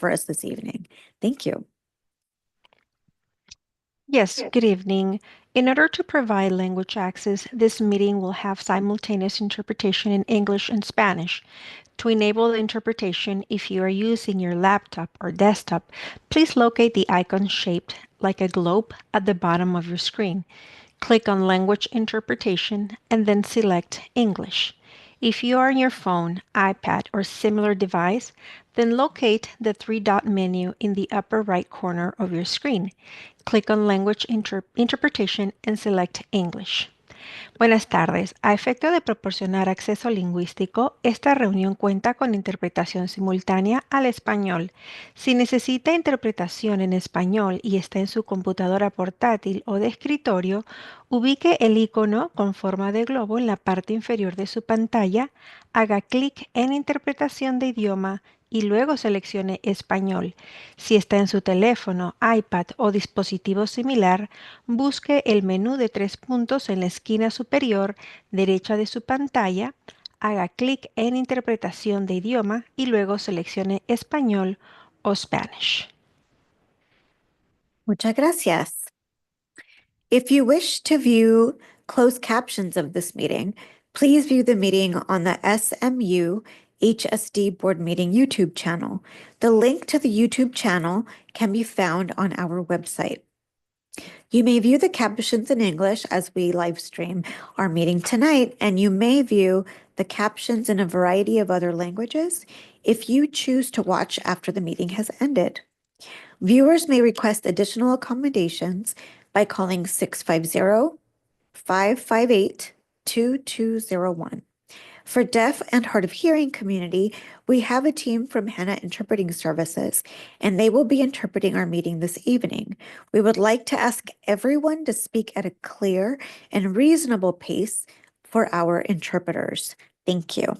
for us this evening. Thank you. Yes, good evening. In order to provide language access, this meeting will have simultaneous interpretation in English and Spanish. To enable the interpretation, if you are using your laptop or desktop, please locate the icon shaped like a globe at the bottom of your screen. Click on Language Interpretation and then select English. If you are on your phone, iPad, or similar device, then locate the three-dot menu in the upper right corner of your screen. Click on Language Interpretation and select English. Buenas tardes. A efecto de proporcionar acceso lingüístico, esta reunión cuenta con interpretación simultánea al español. Si necesita interpretación en español y está en su computadora portátil o de escritorio, ubique el icono con forma de globo en la parte inferior de su pantalla, haga clic en Interpretación de idioma y luego seleccione Español. Si está en su teléfono, iPad o dispositivo similar, busque el menú de 3 puntos en la esquina superior derecha de su pantalla, haga clic en Interpretación de idioma y luego seleccione Español o Spanish. Muchas gracias. If you wish to view closed captions of this meeting, please view the meeting on the SMUHSD Board Meeting YouTube channel. The link to the YouTube channel can be found on our website. You may view the captions in English as we live stream our meeting tonight, and you may view the captions in a variety of other languages if you choose to watch after the meeting has ended. Viewers may request additional accommodations by calling 650-558-2201. For deaf and hard of hearing community, we have a team from Hannah Interpreting Services, and they will be interpreting our meeting this evening. We would like to ask everyone to speak at a clear and reasonable pace for our interpreters. Thank you.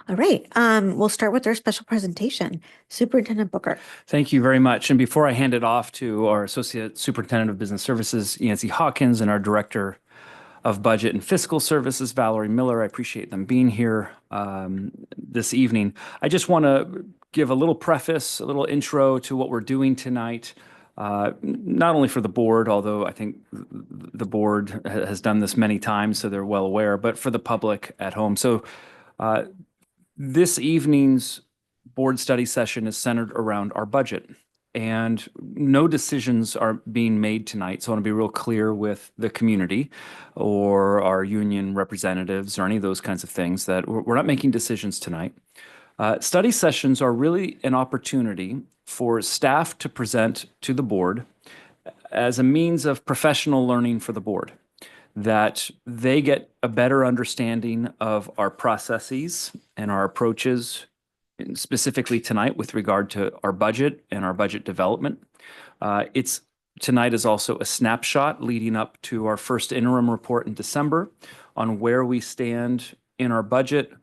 All right, we'll start with our special presentation. Superintendent Booker. Thank you very much. And before I hand it off to our Associate Superintendent of Business Services, Yancy Hawkins, and our Director of Budget and Fiscal Services, Valerie Miller, I appreciate them being here this evening. I just want to give a little preface, a little intro to what we're doing tonight, not only for the board, although I think the board has done this many times, so they're well aware, but for the public at home. So this evening's board study session is centered around our budget, and no decisions are being made tonight. So I want to be real clear with the community or our union representatives or any of those kinds of things that we're not making decisions tonight. Study sessions are really an opportunity for staff to present to the board as a means of professional learning for the board, that they get a better understanding of our processes and our approaches, specifically tonight with regard to our budget and our budget development. Tonight is also a snapshot leading up to our first interim report in December on where we stand in our budget,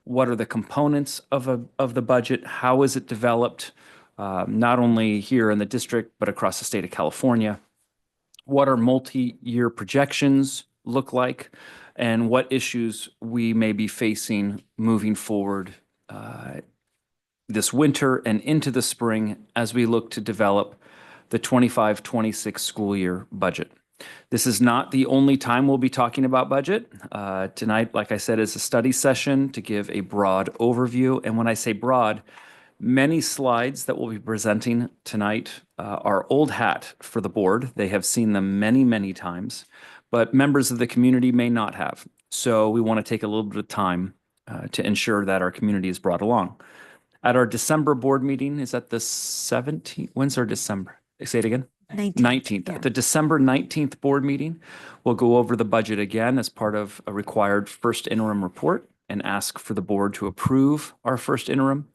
what are the components of the budget, how is it developed, not only here in the district, but across the state of California. What our multi-year projections look like, and what issues we may be facing moving forward this winter and into the spring as we look to develop the 25-26 school year budget. This is not the only time we'll be talking about budget. Tonight, like I said, is a study session to give a broad overview. And when I say broad, many slides that we'll be presenting tonight are old hat for the board. They have seen them many, many times, but members of the community may not have. So we want to take a little bit of time to ensure that our community is brought along. At our December board meeting, is that the 17th? When's our December? Say it again. 19th. Yeah. At the December 19th board meeting, we'll go over the budget again as part of a required first interim report and ask for the board to approve our first interim.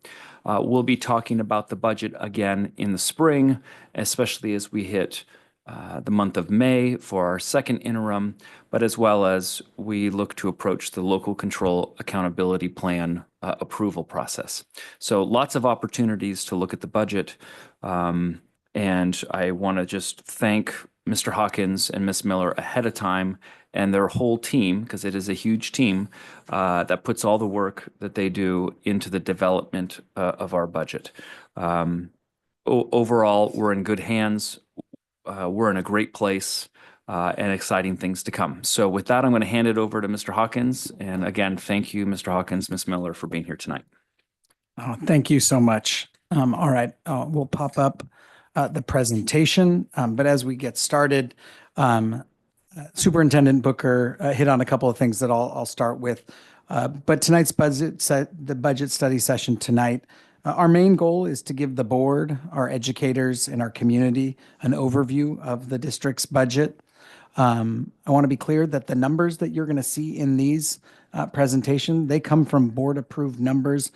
We'll be talking about the budget again in the spring, especially as we hit the month of May for our second interim, but as well as we look to approach the local control accountability plan approval process. So lots of opportunities to look at the budget. And I want to just thank Mr. Hawkins and Ms. Miller ahead of time and their whole team, because it is a huge team, that puts all the work that they do into the development of our budget. Overall, we're in good hands. We're in a great place and exciting things to come. So with that, I'm going to hand it over to Mr. Hawkins. And again, thank you, Mr. Hawkins, Ms. Miller, for being here tonight. Oh, thank you so much. All right, we'll pop up the presentation. But as we get started, Superintendent Booker hit on a couple of things that I'll start with. But tonight's the budget study session tonight, our main goal is to give the board, our educators, and our community an overview of the district's budget. I want to be clear that the numbers that you're going to see in these presentation, they come from board-approved numbers,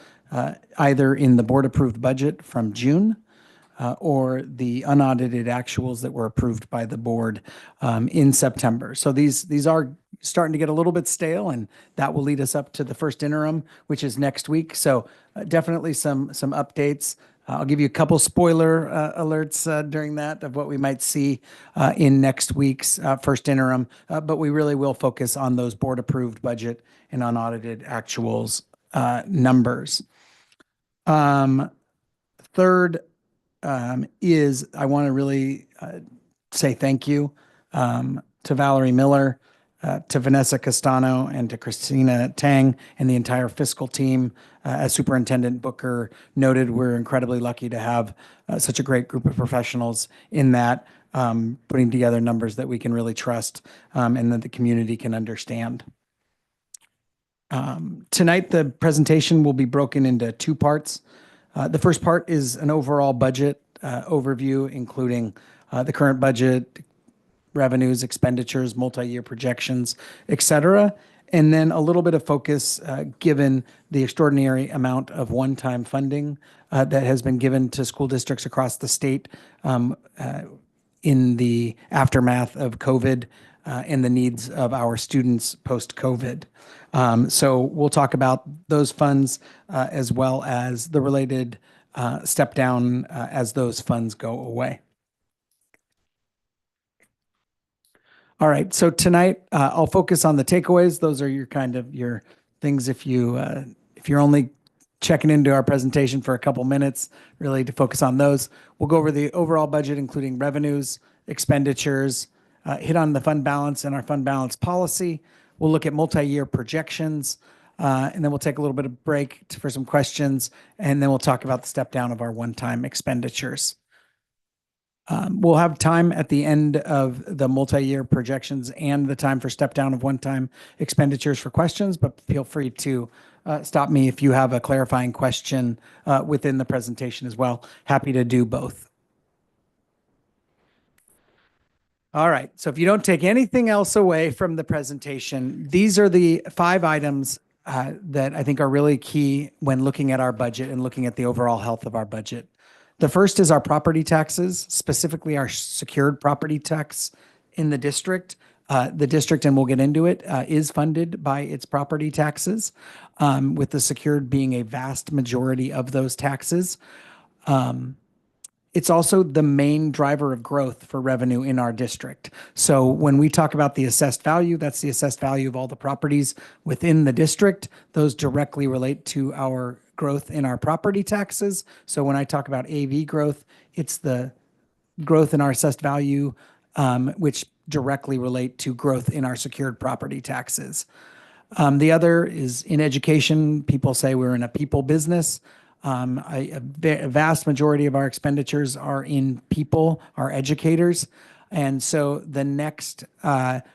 either in the board-approved budget from June or the unaudited actuals that were approved by the board in September. So these are starting to get a little bit stale, and that will lead us up to the first interim, which is next week. So definitely some updates. I'll give you a couple spoiler alerts during that of what we might see in next week's first interim, but we really will focus on those board-approved budget and unaudited actuals numbers. Third is I want to really say thank you to Valerie Miller, to Vanessa Castano, and to Christina Tang and the entire fiscal team. As Superintendent Booker noted, we're incredibly lucky to have such a great group of professionals in that, putting together numbers that we can really trust and that the community can understand. Tonight, the presentation will be broken into two parts. The first part is an overall budget overview, including the current budget, revenues, expenditures, multi-year projections, et cetera. And then a little bit of focus given the extraordinary amount of one-time funding that has been given to school districts across the state in the aftermath of COVID and the needs of our students post-COVID. So we'll talk about those funds as well as the related step down as those funds go away. All right, so tonight I'll focus on the takeaways. Those are your your things if you're only checking into our presentation for a couple minutes, really to focus on those. We'll go over the overall budget, including revenues, expenditures, hit on the fund balance and our fund balance policy. We'll look at multi-year projections, and then we'll take a little bit of break for some questions, and then we'll talk about the step down of our one-time expenditures. We'll have time at the end of the multi-year projections and the time for step down of one-time expenditures for questions, but feel free to stop me if you have a clarifying question within the presentation as well. Happy to do both. All right, so if you don't take anything else away from the presentation, these are the 5 items that I think are really key when looking at our budget and looking at the overall health of our budget. The first is our property taxes, specifically our secured property tax in the district. The district, and we'll get into it, is funded by its property taxes, with the secured being a vast majority of those taxes. It's also the main driver of growth for revenue in our district. So when we talk about the assessed value, that's the assessed value of all the properties within the district. Those directly relate to our growth in our property taxes. So when I talk about AV growth, it's the growth in our assessed value, which directly relate to growth in our secured property taxes. The other is in education. People say we're in a people business. A vast majority of our expenditures are in people, our educators. And so the next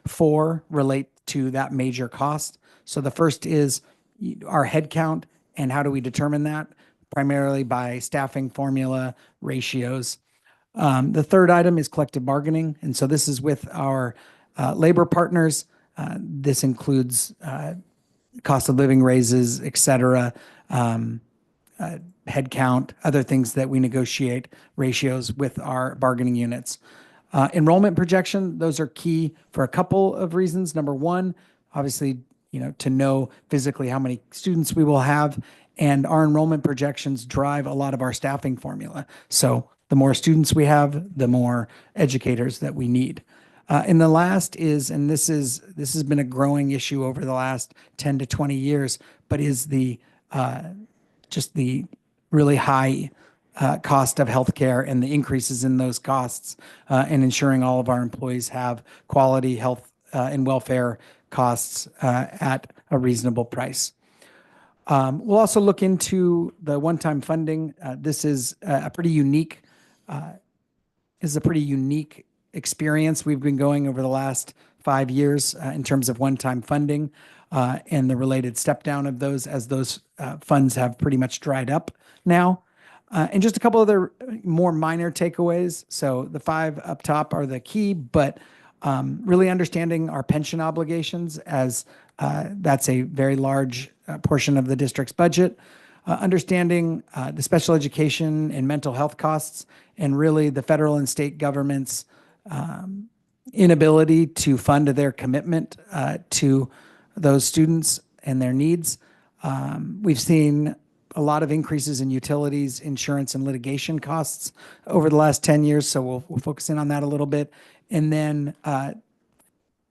4 relate to that major cost. So the first is our headcount, and how do we determine that? Primarily by staffing formula ratios. The third item is collective bargaining. And so this is with our labor partners. This includes cost of living raises, et cetera, headcount, other things that we negotiate ratios with our bargaining units. Enrollment projection, those are key for a couple of reasons. Number one, obviously, to know physically how many students we will have, and our enrollment projections drive a lot of our staffing formula. So the more students we have, the more educators that we need. And the last is, and this has been a growing issue over the last 10 to 20 years, but is the just the really high cost of healthcare and the increases in those costs, and ensuring all of our employees have quality health and welfare costs at a reasonable price. We'll also look into the one-time funding. This is a pretty unique experience we've been going over the last 5 years in terms of one-time funding and the related step down of those, as those funds have pretty much dried up now. And just a couple other more minor takeaways. So the 5 up top are the key, but really understanding our pension obligations, as that's a very large portion of the district's budget. Understanding the special education and mental health costs, and really the federal and state government's inability to fund their commitment to those students and their needs. We've seen a lot of increases in utilities, insurance, and litigation costs over the last 10 years, so we'll focus in on that a little bit. And then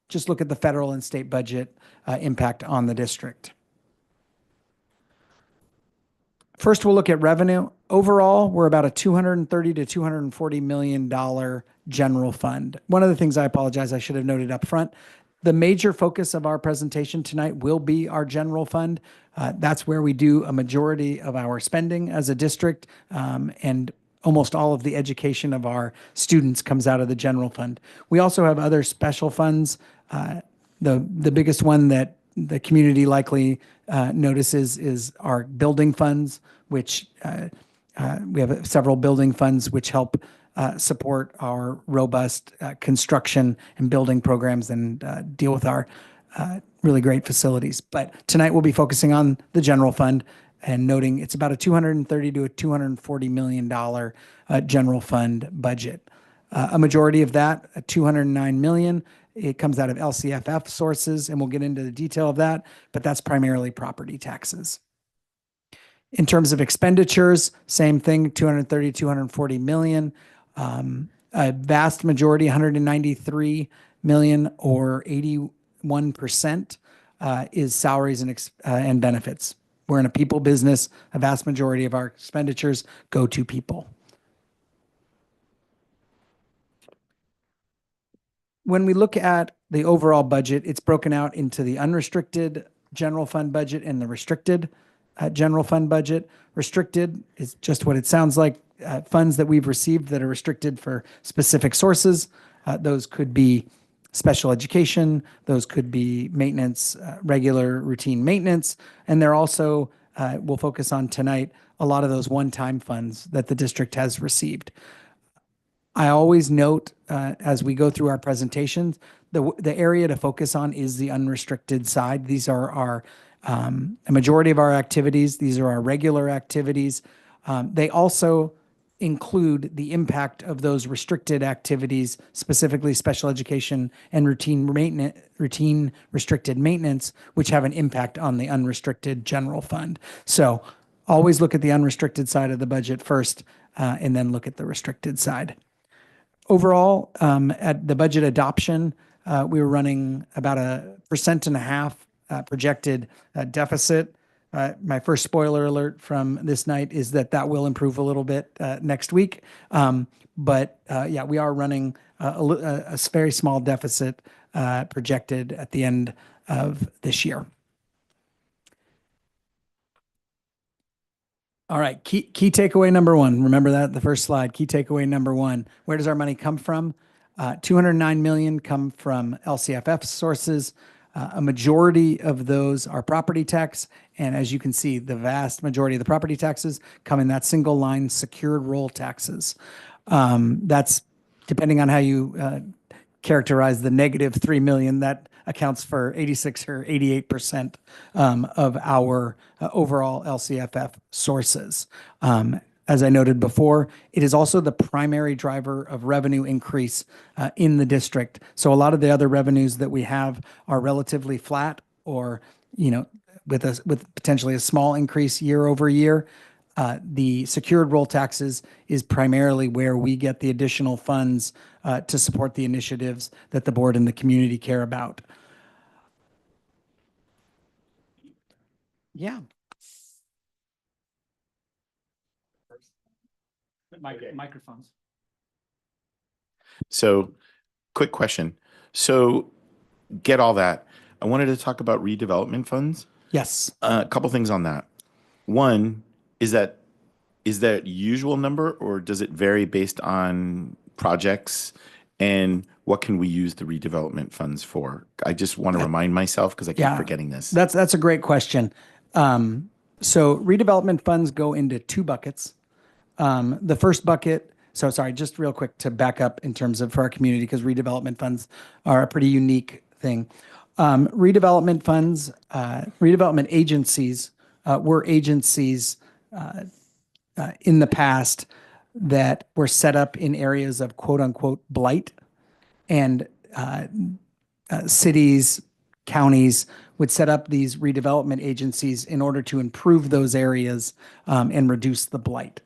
just look at the federal and state budget impact on the district. First, we'll look at revenue. Overall, we're about a $230 to $240 million general fund. One of the things I apologize, I should have noted up front, the major focus of our presentation tonight will be our general fund. That's where we do a majority of our spending as a district, and almost all of the education of our students comes out of the general fund. We also have other special funds. The biggest one that the community likely notices is our building funds, which we have several building funds which help support our robust construction and building programs and deal with our really great facilities. But tonight we'll be focusing on the general fund and noting it's about a $230 to $240 million general fund budget. A majority of that, $209 million, it comes out of LCFF sources, and we'll get into the detail of that, but that's primarily property taxes. In terms of expenditures, same thing, 230, 240 million. A vast majority, 193 million or 81%, is salaries and benefits. We're in a people business. A vast majority of our expenditures go to people. When we look at the overall budget, it's broken out into the unrestricted general fund budget and the restricted general fund budget. Restricted is just what it sounds like, funds that we've received that are restricted for specific sources. Those could be special education, those could be maintenance, regular routine maintenance, and they're also, we'll focus on tonight, a lot of those one-time funds that the district has received. I always note as we go through our presentations, the area to focus on is the unrestricted side. These are our a majority of our activities. These are our regular activities. They also include the impact of those restricted activities, specifically special education and routine restricted maintenance, which have an impact on the unrestricted general fund. So always look at the unrestricted side of the budget first, and then look at the restricted side. Overall, at the budget adoption, we were running about 1.5% projected deficit. My first spoiler alert from this night is that will improve a little bit next week. But yeah, we are running a very small deficit projected at the end of this year. All right, key takeaway number one. Remember that, the first slide. Key takeaway number one. Where does our money come from? 209 million come from LCFF sources. A majority of those are property tax. And as you can see, the vast majority of the property taxes come in that single line secured roll taxes. That's, depending on how you characterize the negative 3 million, that accounts for 86 or 88% of our overall LCFF sources. As I noted before, it is also the primary driver of revenue increase in the district. So a lot of the other revenues that we have are relatively flat, or with potentially a small increase year over year. The secured roll taxes is primarily where we get the additional funds to support the initiatives that the board and the community care about. Yeah. Microphones. So, quick question. So, get all that. I wanted to talk about redevelopment funds. Yes. A couple things on that. One, is that usual number or does it vary based on projects? And what can we use the redevelopment funds for? I just want to remind myself because I keep forgetting this. That's a great question. So redevelopment funds go into two buckets. The first bucket, so sorry, just real quick to back up in terms of for our community, because redevelopment funds are a pretty unique thing. Redevelopment funds, redevelopment agencies were agencies in the past that were set up in areas of quote unquote blight, and cities, counties would set up these redevelopment agencies in order to improve those areas and reduce the blight.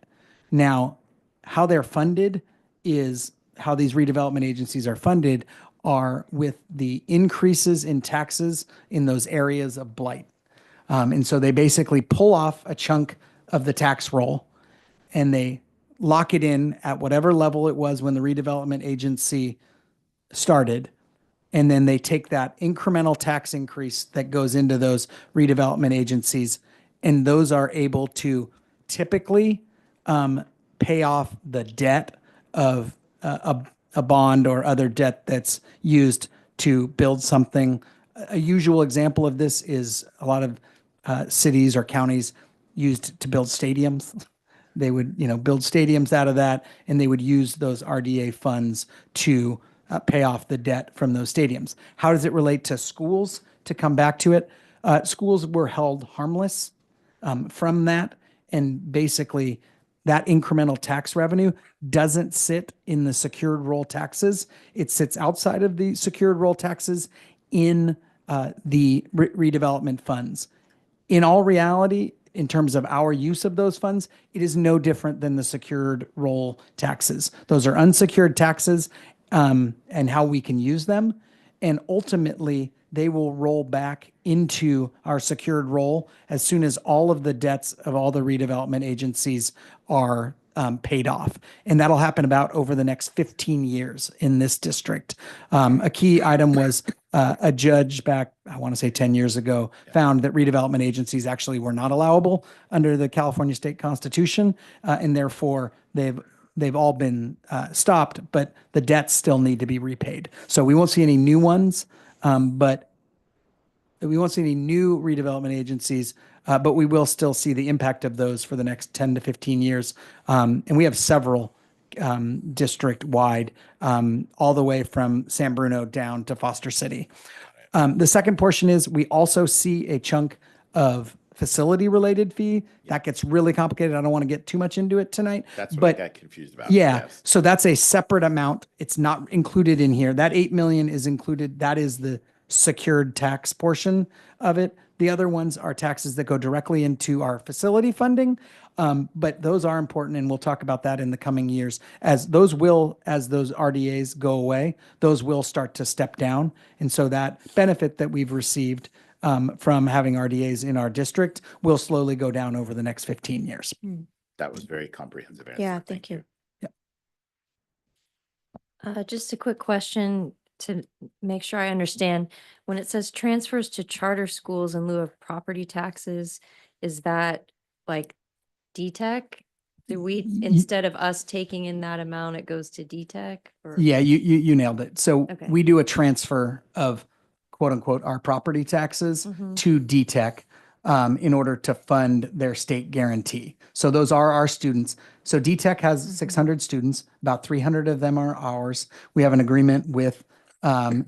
Now, how they're funded is how these redevelopment agencies are funded are with the increases in taxes in those areas of blight. And so they basically pull off a chunk of the tax roll and they lock it in at whatever level it was when the redevelopment agency started. And then they take that incremental tax increase that goes into those redevelopment agencies, and those are able to typically pay off the debt of a bond or other debt that's used to build something. A usual example of this is a lot of cities or counties used to build stadiums. They would, build stadiums out of that, and they would use those RDA funds to pay off the debt from those stadiums. How does it relate to schools? To come back to it, schools were held harmless from that, and basically that incremental tax revenue doesn't sit in the secured roll taxes. It sits outside of the secured roll taxes in the redevelopment funds. In all reality, in terms of our use of those funds, it is no different than the secured roll taxes. Those are unsecured taxes, and how we can use them. And ultimately, they will roll back into our secured roll as soon as all of the debts of all the redevelopment agencies are paid off. And that'll happen about over the next 15 years in this district. A key item was a judge back, I want to say 10 years ago, found that redevelopment agencies actually were not allowable under the California state constitution. And therefore, they've all been stopped, but the debts still need to be repaid. So we won't see any new ones, but we won't see any new redevelopment agencies, but we will still see the impact of those for the next 10 to 15 years. And we have several district-wide, all the way from San Bruno down to Foster City. The second portion is we also see a chunk of facility-related fee. That gets really complicated. I don't want to get too much into it tonight. That's what but I got confused about. yeah, Yes. so that's a separate amount. It's not included in here. That 8 million is included. That is the secured tax portion of it. The other ones are taxes that go directly into our facility funding. But those are important, and we'll talk about that in the coming years. As those RDAs go away, those will start to step down. And so that benefit that we've received from having RDAs in our district will slowly go down over the next 15 years. That was very comprehensive answer. Yeah, thank you. Just a quick question to make sure I understand. When it says transfers to charter schools in lieu of property taxes, is that like DTEC? Do we, instead of us taking in that amount, it goes to DTEC? Or Yeah, you nailed it. So Okay. we do a transfer of quote unquote our property taxes to DTEC in order to fund their state guarantee. So those are our students. So DTEC has 600 students, about 300 of them are ours. We have an agreement with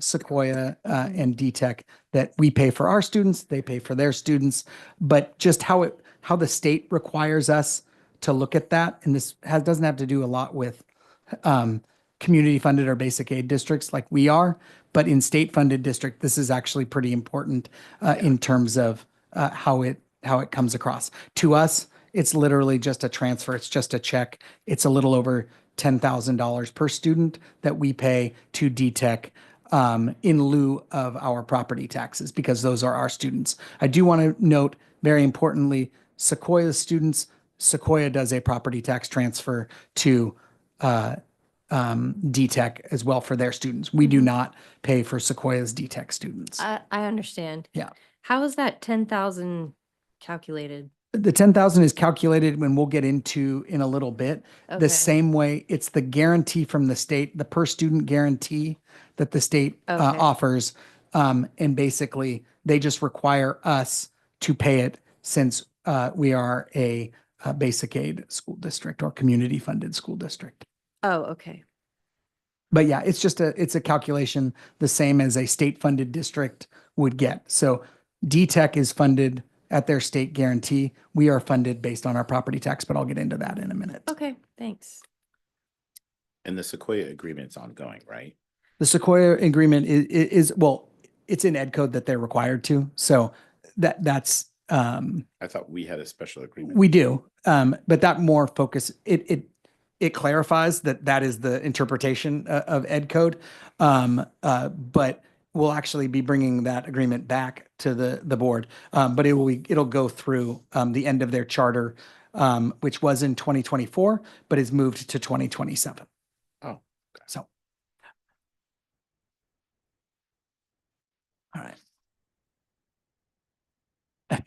Sequoia and DTEC that we pay for our students, they pay for their students, but just how the state requires us to look at that, and this doesn't have to do a lot with community funded or basic aid districts like we are, but in state funded district, this is actually pretty important in terms of how it comes across. To us, It's literally just a transfer. It's just a check. It's a little over $10,000 per student that we pay to DTech in lieu of our property taxes because those are our students. I do want to note, very importantly, Sequoia students, Sequoia does a property tax transfer to DTech as well for their students. We do not pay for Sequoia's DTech students. I understand. Yeah. How is that 10,000 calculated? The 10,000 is calculated when we'll get into in a little bit. Okay. The same way, it's the guarantee from the state, the per student guarantee that the state Okay. offers. And basically, they just require us to pay it since we are a basic aid school district or community funded school district. Oh, okay. But yeah, it's a calculation the same as a state funded district would get. So DTech is funded at their state guarantee. We are funded based on our property tax, but I'll get into that in a minute. Okay, thanks. And the Sequoia agreement's ongoing, right? The Sequoia agreement is well, it's in ed code that they're required to. So that's I thought we had a special agreement. we do. But that more focus it clarifies that is the interpretation of ed code. But we'll actually be bringing that agreement back to the board. But it'll go through the end of their charter, which was in 2024, but is moved to 2027. Oh, okay. So. All right.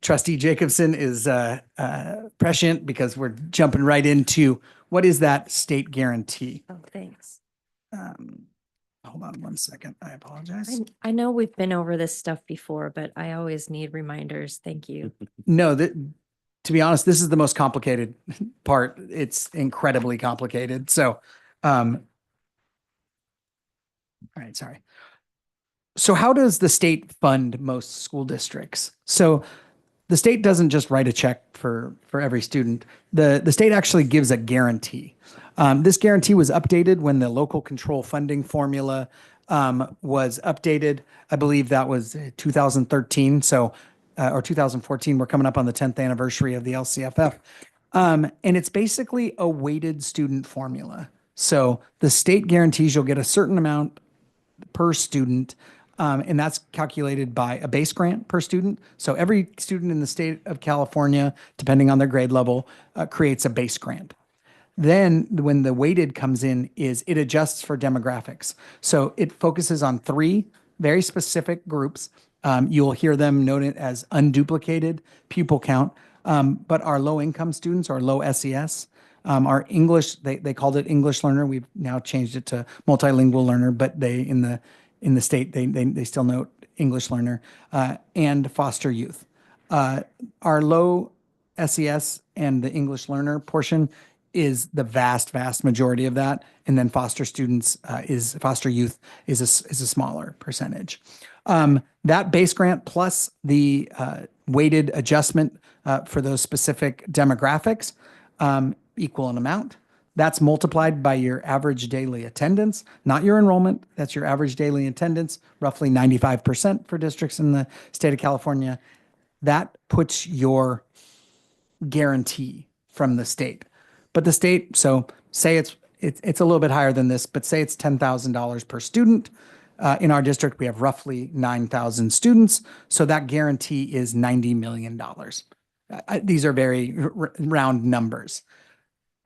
Trustee Jacobson is prescient because we're jumping right into what is that state guarantee? Oh, thanks. Hold on one second. I apologize. I know we've been over this stuff before, but I always need reminders. Thank you. No, to be honest, this is the most complicated part. It's incredibly complicated. So, all right, sorry. So how does the state fund most school districts? So the state doesn't just write a check for every student. The state actually gives a guarantee. This guarantee was updated when the local control funding formula was updated. I believe that was 2013. So, or 2014. We're coming up on the 10th anniversary of the LCFF. And it's basically a weighted student formula. So the state guarantees you'll get a certain amount per student. And that's calculated by a base grant per student. So every student in the state of California, depending on their grade level, creates a base grant. Then when the weighted comes in is it adjusts for demographics. So it focuses on three very specific groups. You'll hear them noted as unduplicated pupil count. But our low income students or low SES, our English, they called it English learner. We've now changed it to multilingual learner, but they in the state, they still note English learner, and foster youth. Our low SES and the English learner portion is the vast majority of that. And then foster youth is a smaller percentage. That base grant plus the weighted adjustment for those specific demographics equal an amount. That's multiplied by your average daily attendance, not your enrollment. That's your average daily attendance, roughly 95% for districts in the state of California. That puts your guarantee from the state. But the state, so say it's a little bit higher than this, but say it's $10,000 per student. In our district, we have roughly 9,000 students. So that guarantee is $90 million. These are very round numbers.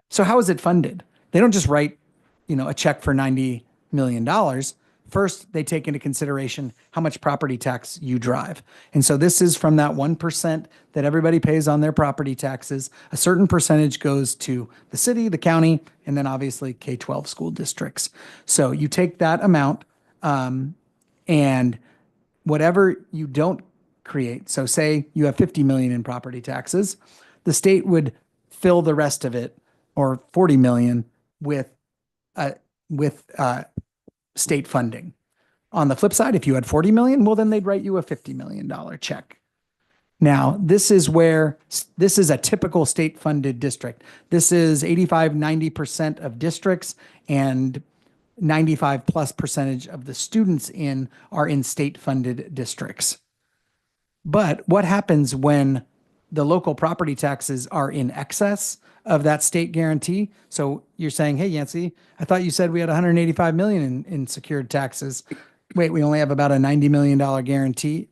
So how is it funded? They don't just write, a check for $90 million. First, they take into consideration how much property tax you drive. And so this is from that 1% that everybody pays on their property taxes. A certain percentage goes to the city, the county, and then obviously K-12 school districts. So you take that amount and whatever you don't create. So say you have 50 million in property taxes, the state would fill the rest of it, or 40 million, with state funding. On the flip side, if you had 40 million, well, then they'd write you a $50 million check. Now, this is a typical state funded district. This is 85-90% of districts, and 95+% of the students are in state funded districts. But what happens when the local property taxes are in excess of that state guarantee. So you're saying, hey, Yancey, I thought you said we had 185 million in secured taxes. Wait, we only have about a $90 million guarantee.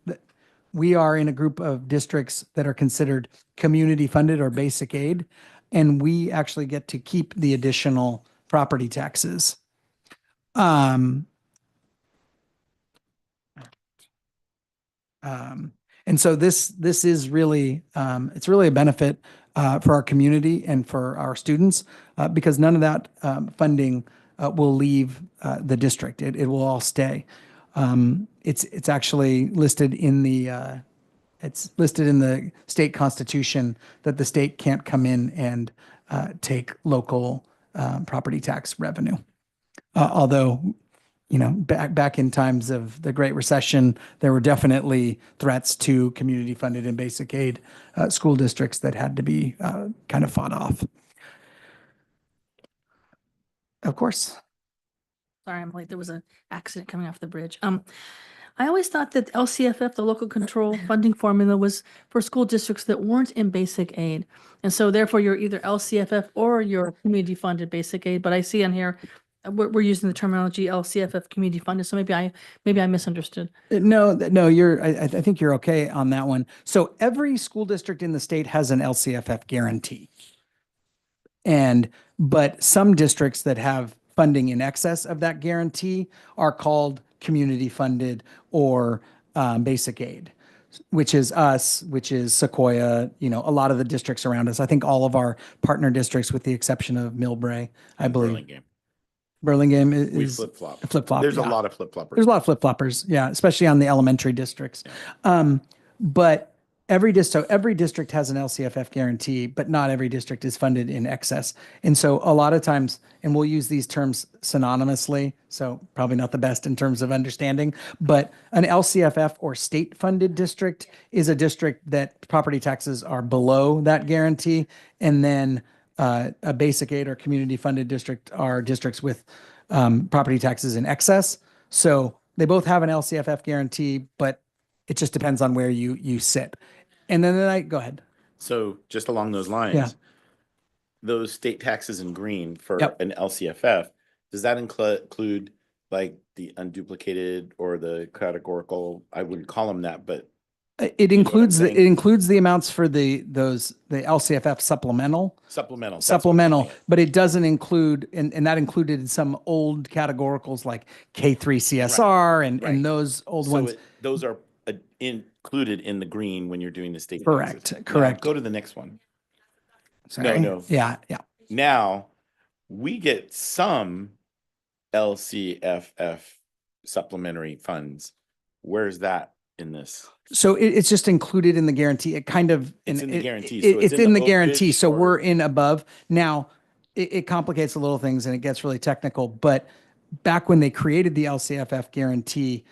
We are in a group of districts that are considered community funded or basic aid, and we actually get to keep the additional property taxes. And so this is really it's really a benefit for our community and for our students because none of that funding will leave the district. It will all stay. It's actually listed in the state constitution that the state can't come in and take local property tax revenue. Although, you know, back in times of the Great Recession, there were definitely threats to community funded and basic aid school districts that had to be kind of fought off. Of course. Sorry, I'm late. There was an accident coming off the bridge. I always thought that LCFF, the local control funding formula, was for school districts that weren't in basic aid. And so therefore you're either LCFF or you're community funded basic aid. But I see on here, we're using the terminology LCFF community funded. So maybe I misunderstood. No, I think you're okay on that one. So every school district in the state has an LCFF guarantee. But some districts that have funding in excess of that guarantee are called community funded or basic aid, which is us, which is Sequoia, you know, a lot of the districts around us. I think all of our partner districts, with the exception of Millbrae, I believe. Burlingame is We flip-flop. Flip-flop. There's yeah. a lot of flip-floppers. There's a lot of flip-floppers, yeah, especially on the elementary districts. But every district has an LCFF guarantee, but not every district is funded in excess. And so a lot of times, and we'll use these terms synonymously, so probably not the best in terms of understanding, but an LCFF or state-funded district is a district that property taxes are below that guarantee. And then a basic aid or community-funded district are districts with property taxes in excess. So they both have an LCFF guarantee, but it just depends on where you sit. And then go ahead. So just along those lines, Yeah. those state taxes in green for Yep. an LCFF, does that include like the unduplicated or the categorical? I wouldn't call them that, but It includes saying? it includes the amounts for the LCFF supplemental, supplemental. that's what I'm calling it. but it doesn't include, and that included some old categoricals like K3 CSR and Right. those old So ones. those are included in the green when you're doing the state Correct, taxes. Now, correct. go to the next one. Sorry. no. Yeah. Now we get some LCFF supplementary funds. Where's that in this? So it's just included in the guarantee. It kind of It's in the guarantee, so It's in the guarantee. overage So or- we're in above. Now it complicates a little things and it gets really technical. But back when they created the LCFF guarantee,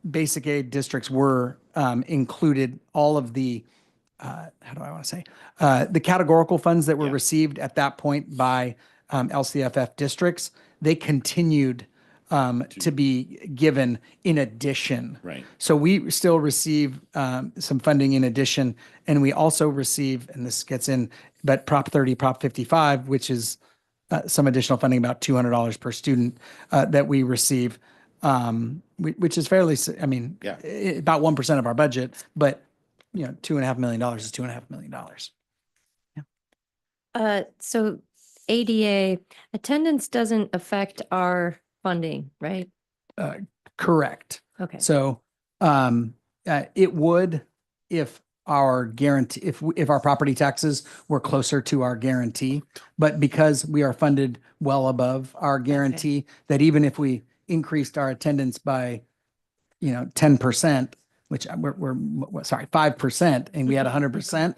basic aid districts were included all of the how do I want to say the categorical funds that were Yeah. received at that point by LCFF districts. They continued to be given in addition. Right. So we still receive some funding in addition, and we also receive, and this gets in, but Prop 30, Prop 55, which is some additional funding, about $200 per student that we receive, which is fairly, I mean, Yeah. about 1% of our budget, but you know, $2.5 million is $2.5 million. So ADA attendance doesn't affect our funding, right? Correct. Okay. So it would if our guarantee, if our property taxes were closer to our guarantee, but because we are funded well above our guarantee, that even if we increased our attendance by, 10%, which we're sorry, 5%, and we had 100%,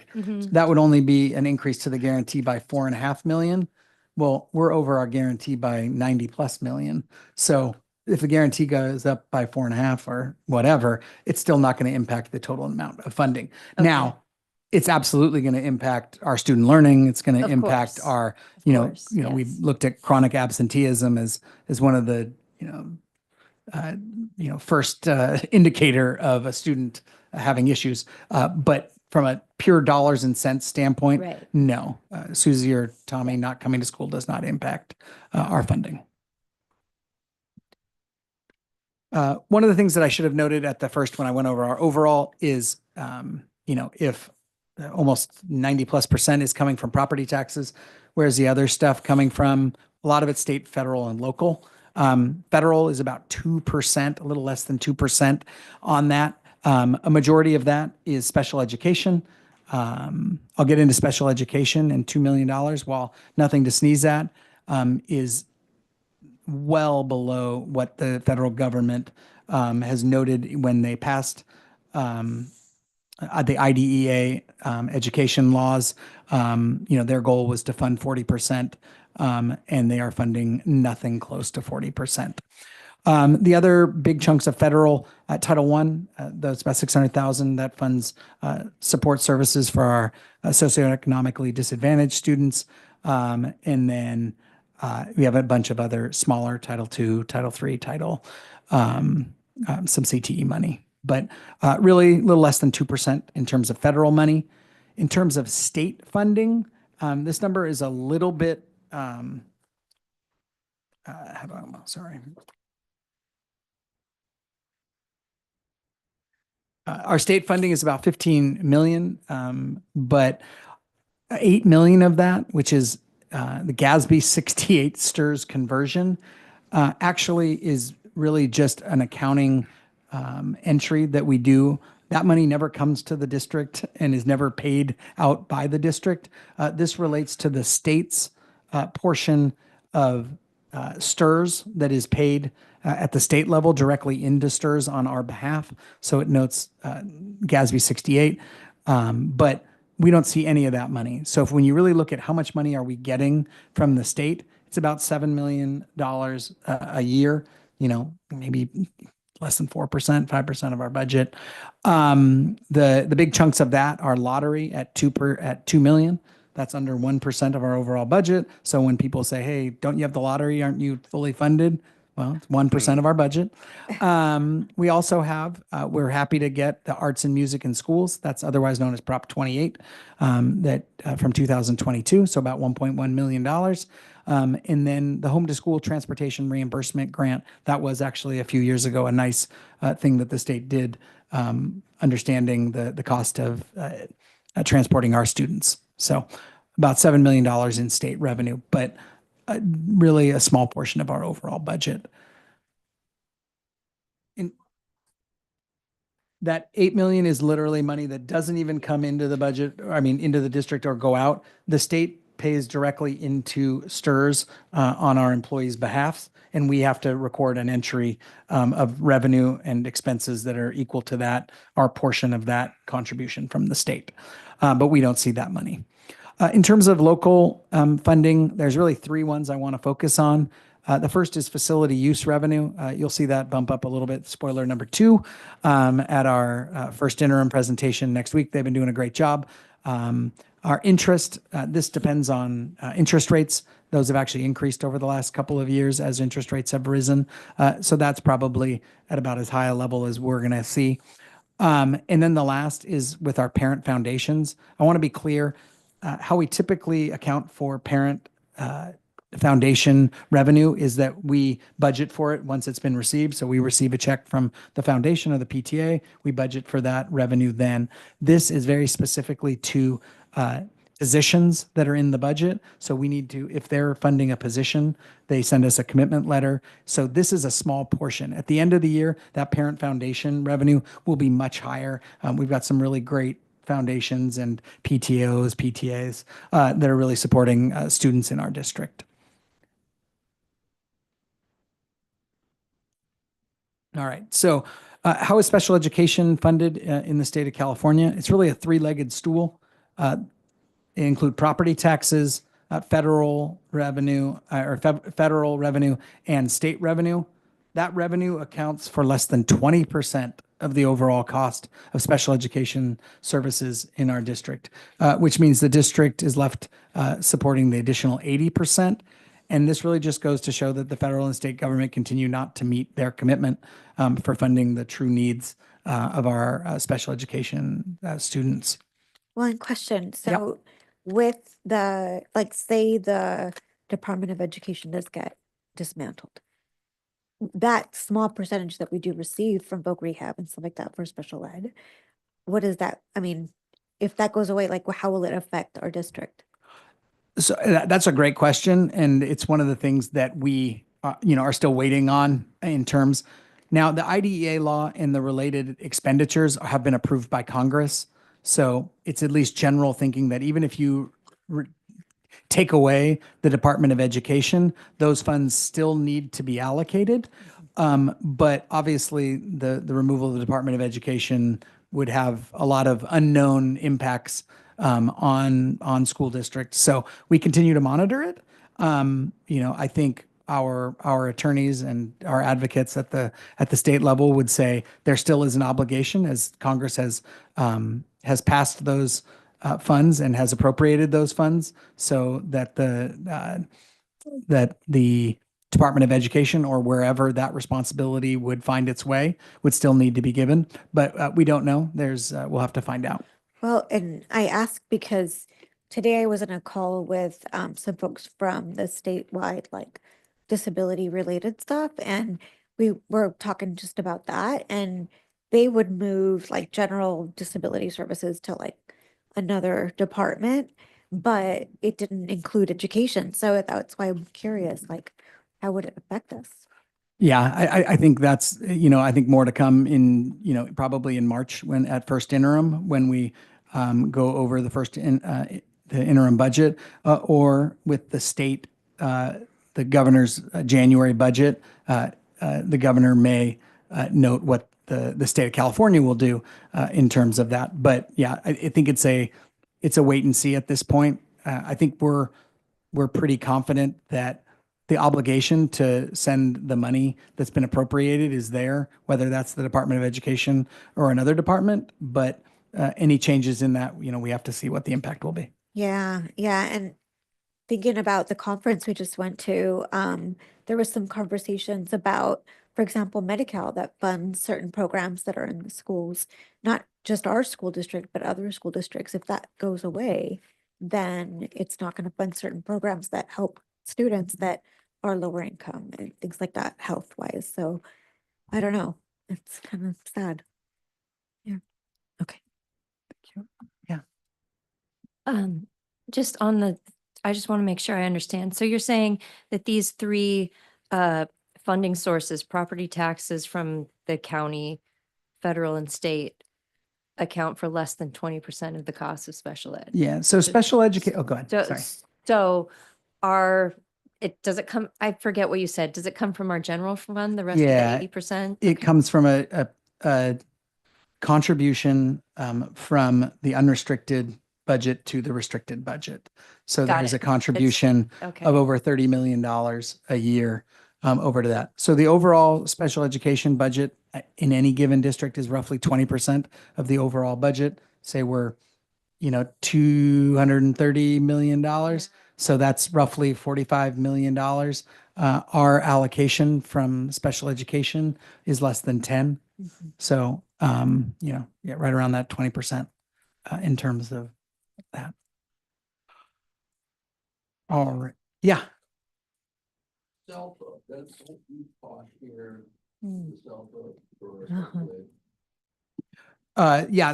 that would only be an increase to the guarantee by 4.5 million. Well, we're over our guarantee by 90+ million. So if the guarantee goes up by 4.5 or whatever, it's still not going to impact the total amount of funding. Okay. Now, it's absolutely going to impact our student learning. It's going to Of impact course. our, Of course, we yes. looked at chronic absenteeism as one of the, first indicator of a student having issues. But from a pure dollars and cents standpoint, Right. no. Susie or Tommy not coming to school does not impact our funding. One of the things that I should have noted at the first when I went over our overall is, if almost 90+% is coming from property taxes, whereas the other stuff coming from a lot of it's state, federal, and local. Federal is about 2%, a little less than 2% on that. A majority of that is special education. I'll get into special education, and $2 million, while nothing to sneeze at, is well below what the federal government has noted when they passed the IDEA education laws. Their goal was to fund 40%, and they are funding nothing close to 40%. The other big chunks of federal Title I, that's about 600,000 that funds support services for our socioeconomically disadvantaged students. And then we have a bunch of other smaller Title II, Title III, some CTE money, but really a little less than 2% in terms of federal money. In terms of state funding, this number is a little bit, sorry. Our state funding is about 15 million, but 8 million of that, which is the GASB 68 STRS conversion, actually is really just an accounting entry that we do. That money never comes to the district and is never paid out by the district. This relates to the state's portion of STRS that is paid at the state level directly into STRS on our behalf. So it notes GASB 68, but we don't see any of that money. So when you really look at how much money are we getting from the state, it's about $7 million a year, maybe less than 4%, 5% of our budget. The big chunks of that are lottery at 2 million. That's under 1% of our overall budget. So when people say, hey, don't you have the lottery? Aren't you fully funded? Well, it's 1% of our budget. We also have, we're happy to get the arts and music in schools. That's otherwise known as Prop 28, that from 2022. So about $1.1 million. And then the home to school transportation reimbursement grant, that was actually a few years ago, a nice thing that the state did, understanding the cost of transporting our students. So about $7 million in state revenue, but really a small portion of our overall budget. That 8 million is literally money that doesn't even come into the budget, into the district or go out. The state pays directly into STRS on our employees' behalf, and we have to record an entry of revenue and expenses that are equal to that, our portion of that contribution from the state. But we don't see that money. In terms of local funding, there's really three ones I want to focus on. The first is facility use revenue. You'll see that bump up a little bit, spoiler number 2, at our first interim presentation next week. They've been doing a great job. Our interest, this depends on interest rates. Those have actually increased over the last couple of years as interest rates have risen. So that's probably at about as high a level as we're going to see. And then the last is with our parent foundations. I want to be clear, how we typically account for parent foundation revenue is that we budget for it once it's been received. So we receive a check from the foundation or the PTA, we budget for that revenue then. This is very specifically to positions that are in the budget. So we need to, if they're funding a position, they send us a commitment letter. So this is a small portion. At the end of the year, that parent foundation revenue will be much higher. We've got some really great foundations and PTOs, PTAs that are really supporting students in our district. All right. So how is special education funded in the state of California? It's really a three-legged stool. They include property taxes, federal revenue, federal revenue, and state revenue. That revenue accounts for less than 20% of the overall cost of special education services in our district, which means the district is left supporting the additional 80%. And this really just goes to show that the federal and state government continue not to meet their commitment for funding the true needs of our special education students. One question. So with the, like, say the Department of Education does get dismantled, that small percentage that we do receive from voc rehab and stuff like that for special ed, what is that? I mean, if that goes away, like, how will it affect our district? So that's a great question, and it's one of the things that we, are still waiting on in terms. Now, the IDEA law and the related expenditures have been approved by Congress, so it's at least general thinking that even if you take away the Department of Education, those funds still need to be allocated. But obviously, the removal of the Department of Education would have a lot of unknown impacts on school districts. So we continue to monitor it. I think our attorneys and our advocates at the state level would say there still is an obligation, as Congress has passed those funds and has appropriated those funds, so that the Department of Education, or wherever that responsibility would find its way, would still need to be given. But we don't know. We'll have to find out. Well, and I ask because today I was in a call with some folks from the statewide, like, disability related stuff, and we were talking just about that, and they would move like general disability services to like another department, but it didn't include education. So that's why I'm curious, like, how would it affect us? Yeah, I think that's, I think more to come in, probably in March, when at first interim, when we go over the interim budget, or with the state, the governor's January budget. The governor may note what the state of California will do in terms of that. But yeah, I think it's a wait and see at this point. I think we're pretty confident that the obligation to send the money that's been appropriated is there, whether that's the Department of Education or another department. But any changes in that, we have to see what the impact will be. Yeah, yeah, and thinking about the conference we just went to, there was some conversations about, for example, Medi-Cal that funds certain programs that are in the schools, not just our school district, but other school districts. If that goes away, then it's not going to fund certain programs that help students that are lower income and things like that, health wise. So I don't know. It's kind of sad. Yeah. Okay. Yeah. Just on the, I just want to make sure I understand. So you're saying that these three funding sources, property taxes from the county, federal and state, account for less than 20% of the cost of special ed. Yeah. So special education. Oh, go ahead. So, Sorry. so does it come, I forget what you said. Does it come from our general fund, the rest of Yeah, the 80%? It comes from a contribution from the unrestricted budget to the restricted budget. So Got there's it. a contribution Okay. of over $30 million a year over to that. So the overall special education budget in any given district is roughly 20% of the overall budget. Say we're, $230 million. So that's roughly $45 million. Our allocation from special education is less than 10. So, yeah, right around that 20% in terms of that. All right. Yeah. Yeah.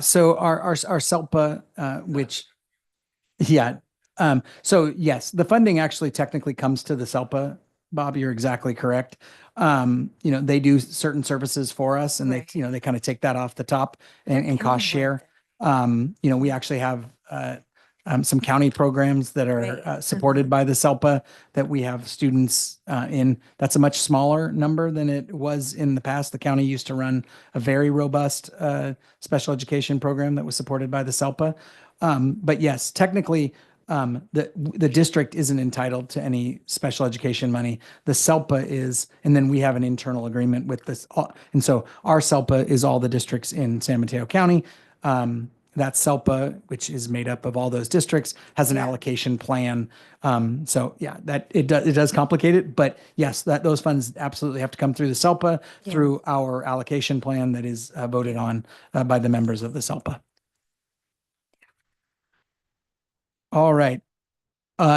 So our SELPA, which, yeah. So yes, the funding actually technically comes to the SELPA. Bob, you're exactly correct. They do certain services for us, and Right. they kind of take that off the top and They're cost county share. work. We actually have some county programs that are Right. supported by the SELPA that we have students in. That's a much smaller number than it was in the past. The county used to run a very robust special education program that was supported by the SELPA. But yes, technically, the district isn't entitled to any special education money. The SELPA is, and then we have an internal agreement with this. And so our SELPA is all the districts in San Mateo County. That SELPA, which is made up of all those districts, has an Yeah. allocation plan. So yeah, that it does complicate it, but yes, those funds absolutely have to come through the SELPA, Yeah. through our allocation plan that is voted on by the members of the SELPA. All right.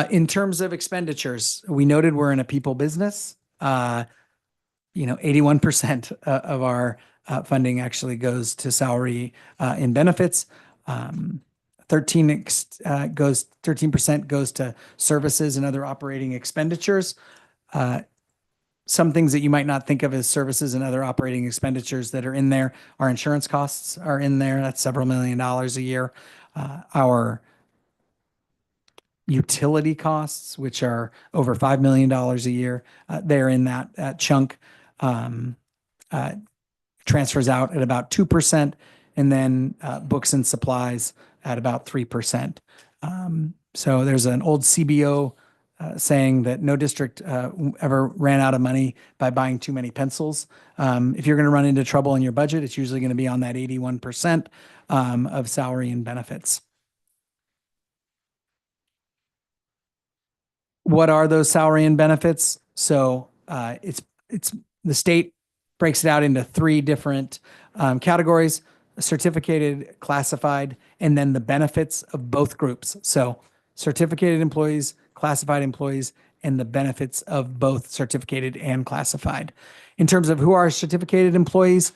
In terms of expenditures, we noted we're in a people business. 81% of our funding actually goes to salary and benefits. 13% goes to services and other operating expenditures. Some things that you might not think of as services and other operating expenditures that are in there. Our insurance costs are in there. That's several $1,000,000 a year. Our utility costs, which are over $5 million a year, they're in that chunk. Transfers out at about 2%, and then books and supplies at about 3%. So there's an old CBO saying that no district ever ran out of money by buying too many pencils. If you're going to run into trouble in your budget, it's usually going to be on that 81% of salary and benefits. What are those salary and benefits? So it's the state breaks it out into three different categories: certificated, classified, and then the benefits of both groups. So certificated employees, classified employees, and the benefits of both certificated and classified. In terms of who are certificated employees,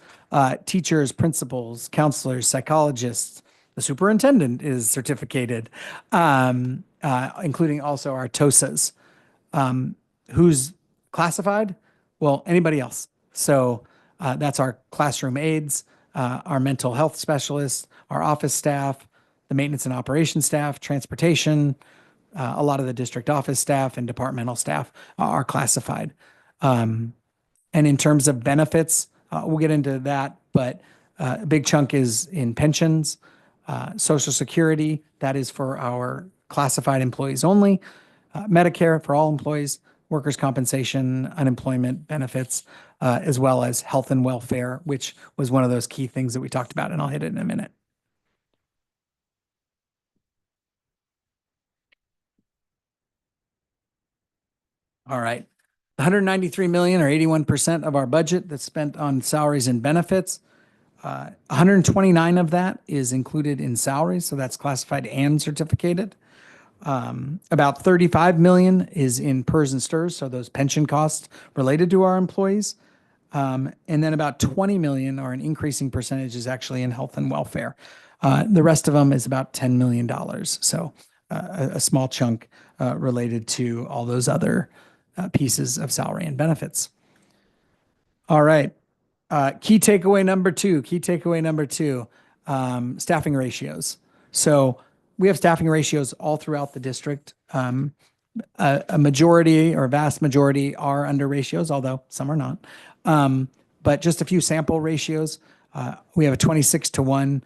teachers, principals, counselors, psychologists, the superintendent is certificated, including also our TOSAs. Who's classified? Well, anybody else. So that's our classroom aides, our mental health specialists, our office staff, the maintenance and operations staff, transportation, a lot of the district office staff and departmental staff are classified. And in terms of benefits, we'll get into that, but a big chunk is in pensions, Social Security, that is for our classified employees only, Medicare for all employees, workers' compensation, unemployment benefits, as well as health and welfare, which was one of those key things that we talked about, and I'll hit it in a minute. All right. 193 million or 81% of our budget that's spent on salaries and benefits. 129 of that is included in salaries, so that's classified and certificated. About 35 million is in PERS and STIRS, so those pension costs related to our employees. And then about 20 million, or an increasing percentage, is actually in health and welfare. The rest of them is about $10 million. So a small chunk related to all those other pieces of salary and benefits. All right. Key takeaway number two, staffing ratios. So we have staffing ratios all throughout the district. A majority or vast majority are under ratios, although some are not. But just a few sample ratios. We have a 26-to-1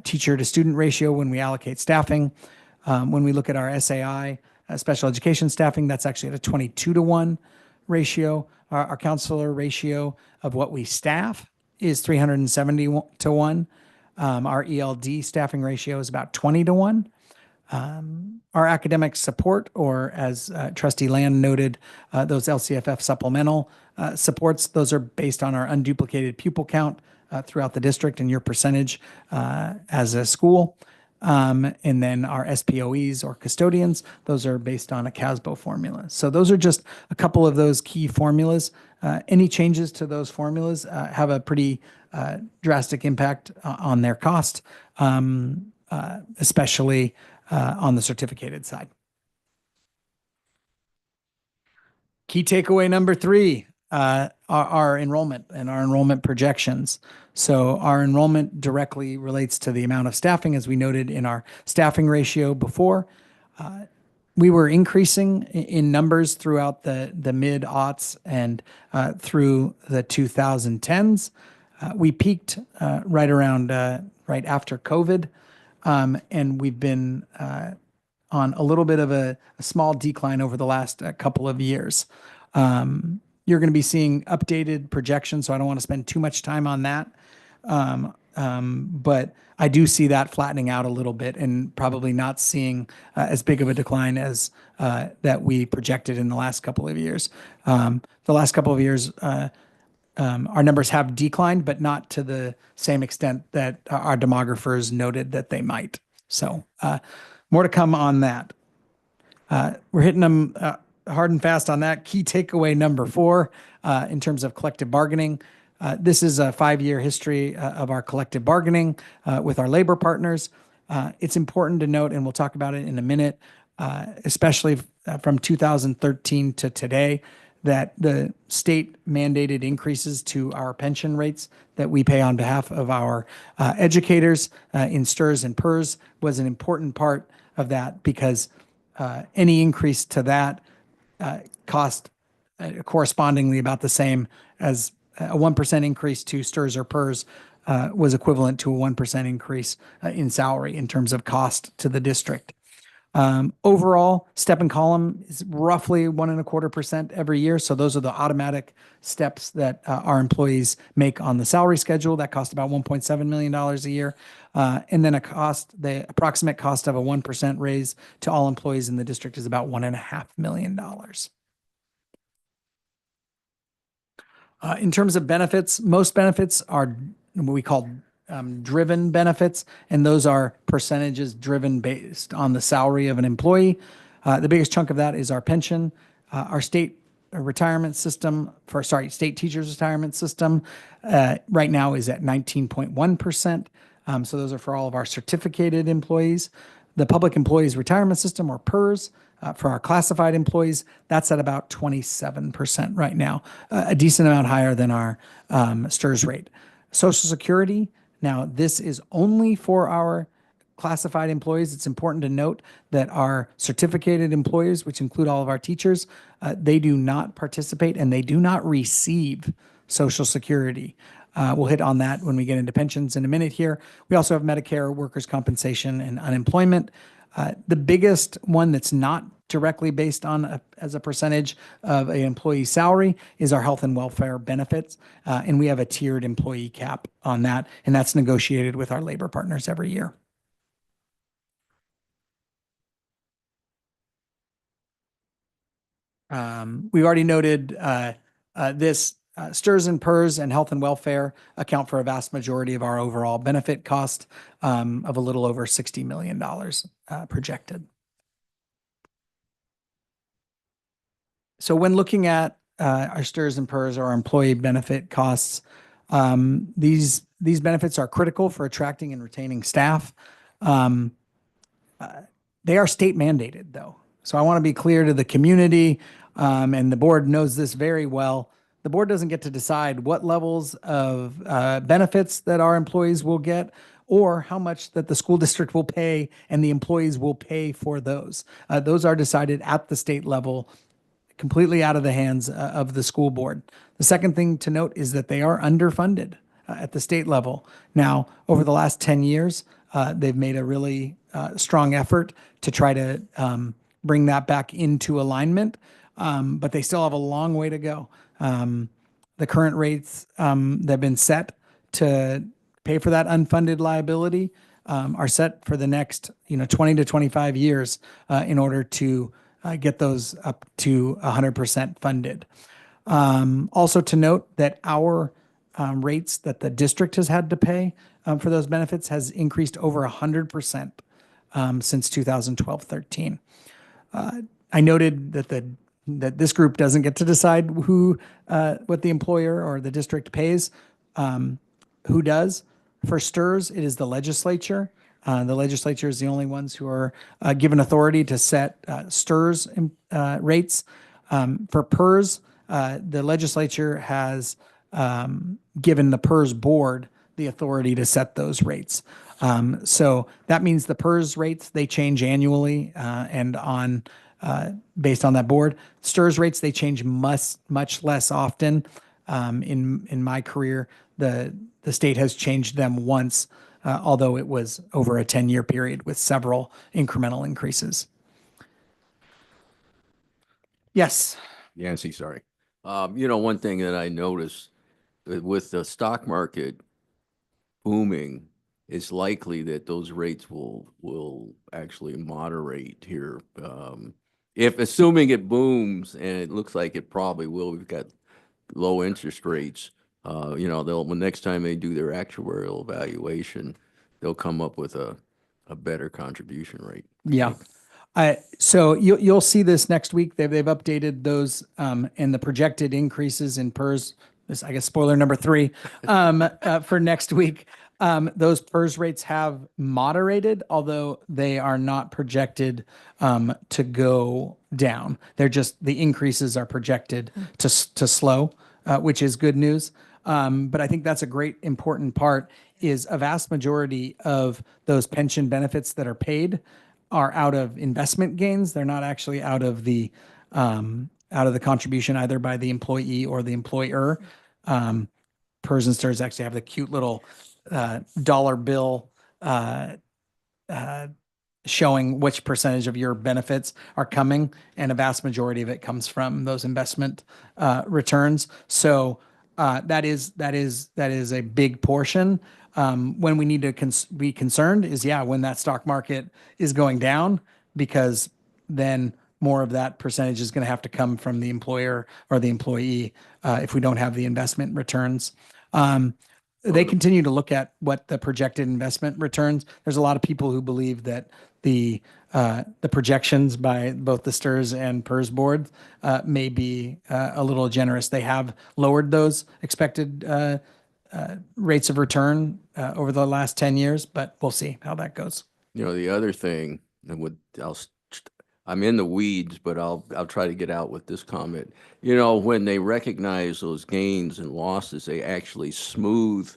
teacher to student ratio when we allocate staffing. When we look at our SAI, special education staffing, that's actually at a 22-to-1 ratio. Our counselor ratio of what we staff is 370-to-1. Our ELD staffing ratio is about 20-to-1. Our academic support, or as Trustee Land noted, those LCFF supplemental supports, those are based on our unduplicated pupil count throughout the district and your percentage as a school. And then our SPOEs, or custodians, those are based on a CASBO formula. So those are just a couple of those key formulas. Any changes to those formulas have a pretty drastic impact on their cost, especially on the certificated side. Key takeaway number three, our enrollment and our enrollment projections. So our enrollment directly relates to the amount of staffing, as we noted in our staffing ratio before. We were increasing in numbers throughout the mid-aughts and through the 2010s. We peaked right after COVID, and we've been on a little bit of a small decline over the last couple of years. You're going to be seeing updated projections, so I don't want to spend too much time on that. But I do see that flattening out a little bit and probably not seeing as big of a decline as that we projected in the last couple of years. The last couple of years, our numbers have declined, but not to the same extent that our demographers noted that they might. So more to come on that. We're hitting them hard and fast on that. Key takeaway number 4 in terms of collective bargaining. This is a 5-year history of our collective bargaining with our labor partners. It's important to note, and we'll talk about it in a minute, especially from 2013 to today, that the state mandated increases to our pension rates that we pay on behalf of our educators in STRS and PERS was an important part of that, because any increase to that cost correspondingly about the same as a 1% increase to STRS or PERS was equivalent to a 1% increase in salary in terms of cost to the district. Overall, step and column is roughly 1.25% every year. So those are the automatic steps that our employees make on the salary schedule. That cost about $1.7 million a year. And then the approximate cost of a 1% raise to all employees in the district is about $1.5 million. In terms of benefits, most benefits are what we call driven benefits, and those are percentages driven based on the salary of an employee. The biggest chunk of that is our pension. Our state retirement system, state teachers retirement system right now is at 19.1%. So those are for all of our certificated employees. The public employees retirement system, or PERS, for our classified employees, that's at about 27% right now, a decent amount higher than our STRS rate. Social Security, now this is only for our classified employees. It's important to note that our certificated employees, which include all of our teachers, they do not participate and they do not receive Social Security. We'll hit on that when we get into pensions in a minute here. We also have Medicare, workers' compensation, and unemployment. The biggest one that's not directly based on as a percentage of an employee's salary is our health and welfare benefits. And we have a tiered employee cap on that, and that's negotiated with our labor partners every year. We already noted this. STRS and PERS and health and welfare account for a vast majority of our overall benefit cost of a little over $60 million projected. So when looking at our STRS and PERS, or our employee benefit costs, these benefits are critical for attracting and retaining staff. They are state mandated, though. So I want to be clear to the community, and the board knows this very well. The board doesn't get to decide what levels of benefits that our employees will get, or how much that the school district will pay and the employees will pay for those. Those are decided at the state level, completely out of the hands of the school board. The second thing to note is that they are underfunded at the state level. Now, over the last 10 years, they've made a really strong effort to try to bring that back into alignment, but they still have a long way to go. The current rates that have been set to pay for that unfunded liability are set for the next 20 to 25 years in order to get those up to 100% funded. Also to note that our rates that the district has had to pay for those benefits has increased over 100% since 2012-13. I noted that this group doesn't get to decide what the employer or the district pays. Who does? For STRS, it is the legislature. The legislature is the only ones who are given authority to set STRS rates. For PERS, the legislature has given the PERS board the authority to set those rates. So that means the PERS rates, they change annually and based on that board. STRS rates, they change much less often. In my career, the state has changed them once, although it was over a 10-year period with several incremental increases. Yes. Yancey, sorry. One thing that I noticed with the stock market booming, it's likely that those rates will actually moderate here. If assuming it booms, and it looks like it probably will, we've got low interest rates. When next time they do their actuarial evaluation, they'll come up with a better contribution rate. Yeah. So you'll see this next week. They've updated those and the projected increases in PERS. This, I guess, spoiler number 3 for next week. Those PERS rates have moderated, although they are not projected to go down. They're just the increases are projected to slow, which is good news. But I think that's a great important part. Is a vast majority of those pension benefits that are paid are out of investment gains. They're not actually out of the contribution either by the employee or the employer. PERS and STRS actually have the cute little dollar bill showing which percentage of your benefits are coming, and a vast majority of it comes from those investment returns. So that is a big portion. When we need to be concerned is, when that stock market is going down, because then more of that percentage is going to have to come from the employer or the employee if we don't have the investment returns. They continue to look at what the projected investment returns. There's a lot of people who believe that the projections by both the STRS and PERS board may be a little generous. They have lowered those expected rates of return over the last 10 years, but we'll see how that goes. The other thing, and I'm in the weeds, but I'll try to get out with this comment. When they recognize those gains and losses, they actually smooth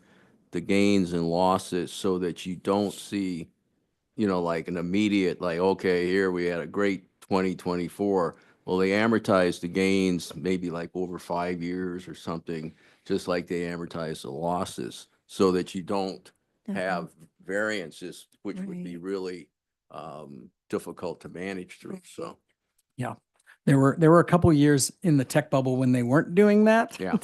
the gains and losses so that you don't see, like an immediate, like, okay, here we had a great 2024. Well, they amortize the gains maybe like over 5 years or something, just like they amortize the losses, so that you don't have variances, which would be really difficult to manage through. So, yeah, there were a couple years in the tech bubble when they weren't doing that. Yeah.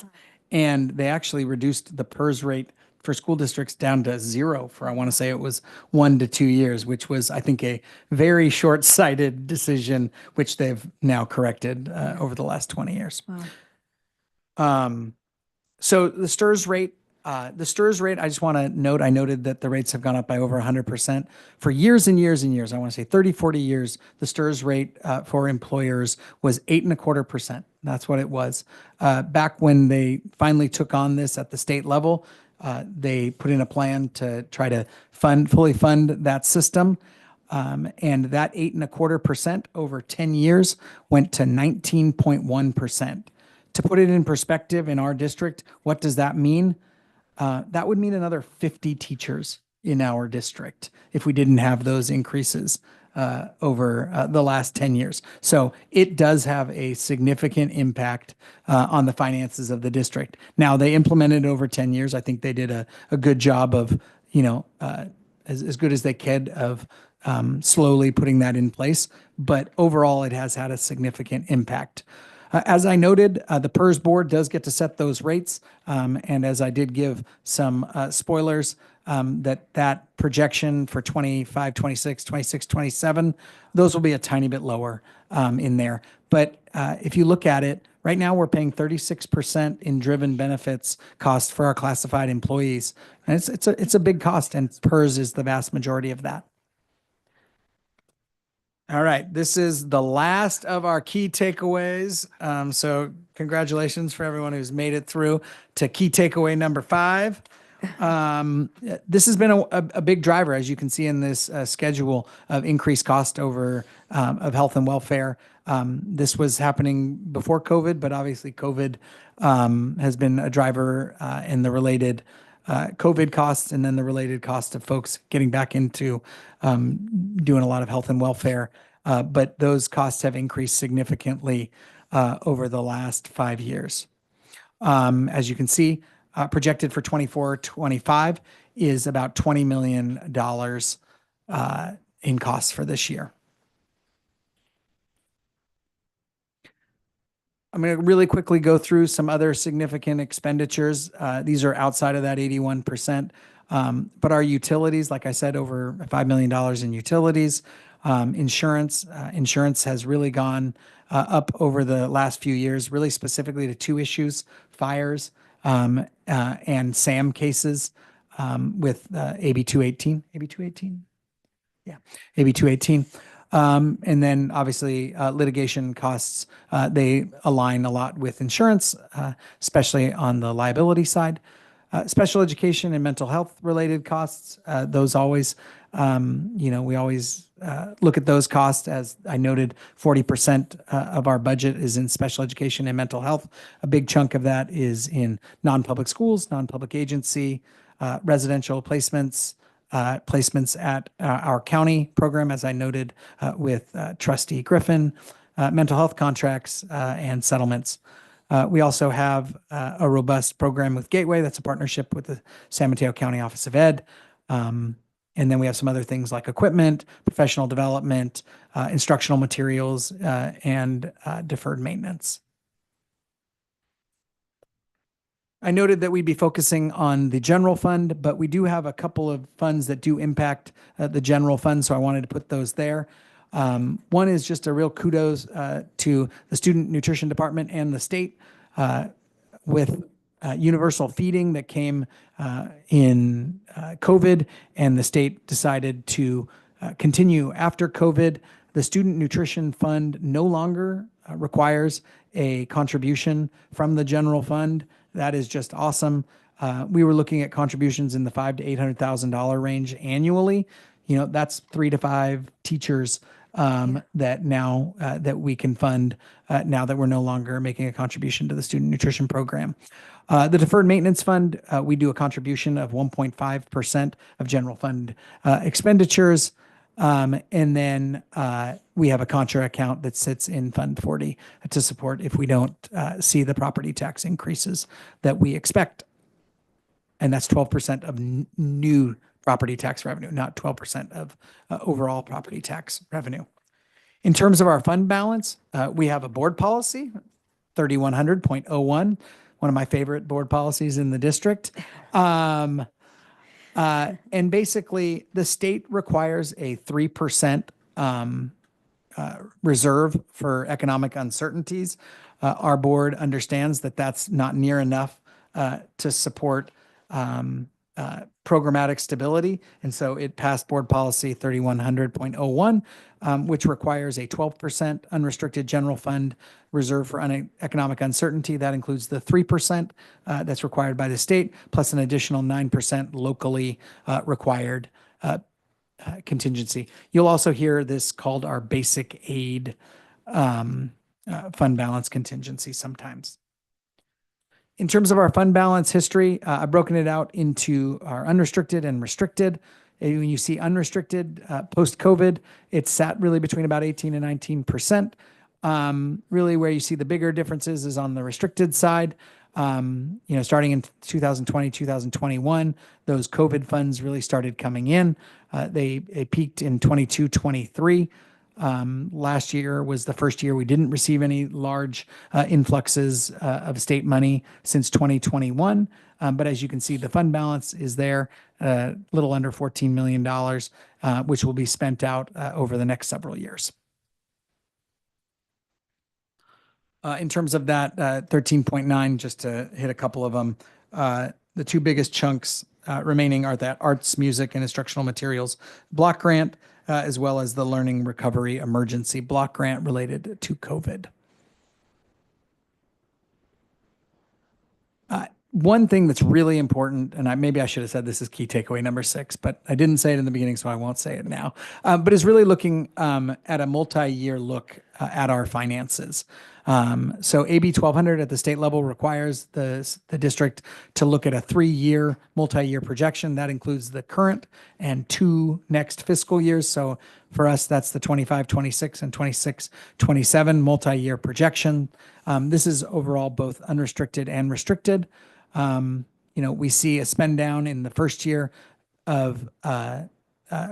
And they actually reduced the PERS rate for school districts down to 0 for, I want to say it was 1 to 2 years, which was, I think, a very short-sighted decision, which they've now corrected over the last 20 years. Wow. So the STRS rate, I just want to note, I noted that the rates have gone up by over 100% for years and years and years. I want to say 30, 40 years. The STRS rate for employers was 8.25%. That's what it was. Back when they finally took on this at the state level, they put in a plan to try to fully fund that system. And that 8.25% over 10 years went to 19.1%. To put it in perspective, in our district, what does that mean? That would mean another 50 teachers in our district if we didn't have those increases over the last 10 years. So it does have a significant impact on the finances of the district. Now, they implemented it over 10 years. I think they did a good job of, as good as they could of slowly putting that in place. But overall, it has had a significant impact. As I noted, the PERS board does get to set those rates. And as I did give some spoilers, that projection for 25, 26, 26, 27, those will be a tiny bit lower in there. But if you look at it, right now we're paying 36% in driven benefits cost for our classified employees. And it's a big cost, and PERS is the vast majority of that. All right, this is the last of our key takeaways. So congratulations for everyone who's made it through to key takeaway number 5. This has been a big driver, as you can see in this schedule, of increased cost of health and welfare. This was happening before COVID, but obviously COVID has been a driver in the related COVID costs, and then the related cost of folks getting back into doing a lot of health and welfare. But those costs have increased significantly over the last 5 years. As you can see, projected for 24-25 is about $20 million in costs for this year. I'm going to really quickly go through some other significant expenditures. These are outside of that 81%. But our utilities, like I said, over $5 million in utilities. Insurance has really gone up over the last few years, really specifically to 2 issues: fires and SAM cases with AB 218. AB 218? Yeah, AB 218. And then obviously litigation costs, they align a lot with insurance, especially on the liability side. Special education and mental health related costs, those always, we always look at those costs. As I noted, 40% of our budget is in special education and mental health. A big chunk of that is in non-public schools, non-public agency, residential placements, placements at our county program, as I noted with Trustee Griffin, mental health contracts and settlements. We also have a robust program with Gateway. That's a partnership with the San Mateo County Office of Ed. And then we have some other things like equipment, professional development, instructional materials, and deferred maintenance. I noted that we'd be focusing on the general fund, but we do have a couple of funds that do impact the general fund, so I wanted to put those there. One is just a real kudos to the Student Nutrition Department and the state with universal feeding that came in COVID, and the state decided to continue after COVID. The Student Nutrition Fund no longer requires a contribution from the general fund. That is just awesome. We were looking at contributions in the $500,000 to $800,000 range annually. That's 3 to 5 teachers that now that we can fund now that we're no longer making a contribution to the student nutrition program. The deferred maintenance fund, we do a contribution of 1.5% of general fund expenditures. And then we have a contra account that sits in Fund 40 to support if we don't see the property tax increases that we expect. And that's 12% of new property tax revenue, not 12% of overall property tax revenue. In terms of our fund balance, we have a board policy, 3100.01, one of my favorite board policies in the district. And basically, the state requires a 3% reserve for economic uncertainties. Our board understands that that's not near enough to support programmatic stability. And so it passed board policy 3100.01, which requires a 12% unrestricted general fund reserve for economic uncertainty. That includes the 3% that's required by the state, plus an additional 9% locally required contingency. You'll also hear this called our basic aid fund balance contingency sometimes. In terms of our fund balance history, I've broken it out into our unrestricted and restricted. When you see unrestricted post-COVID, it sat really between about 18 and 19%. Really where you see the bigger differences is on the restricted side. Starting in 2020, 2021, those COVID funds really started coming in. They peaked in 22, 23. Last year was the first year we didn't receive any large influxes of state money since 2021. But as you can see, the fund balance is there, a little under $14 million, which will be spent out over the next several years. In terms of that 13.9, just to hit a couple of them, the two biggest chunks remaining are that arts, music, and instructional materials block grant, as well as the Learning Recovery Emergency Block Grant related to COVID. One thing that's really important, and maybe I should have said this is key takeaway number 6, but I didn't say it in the beginning, so I won't say it now, but is really looking at a multi-year look at our finances. So AB 1200 at the state level requires the district to look at a 3-year multi-year projection. That includes the current and 2 next fiscal years. So for us, that's the 25-26 and 26-27 multi-year projection. This is overall both unrestricted and restricted. We see a spend down in the first year of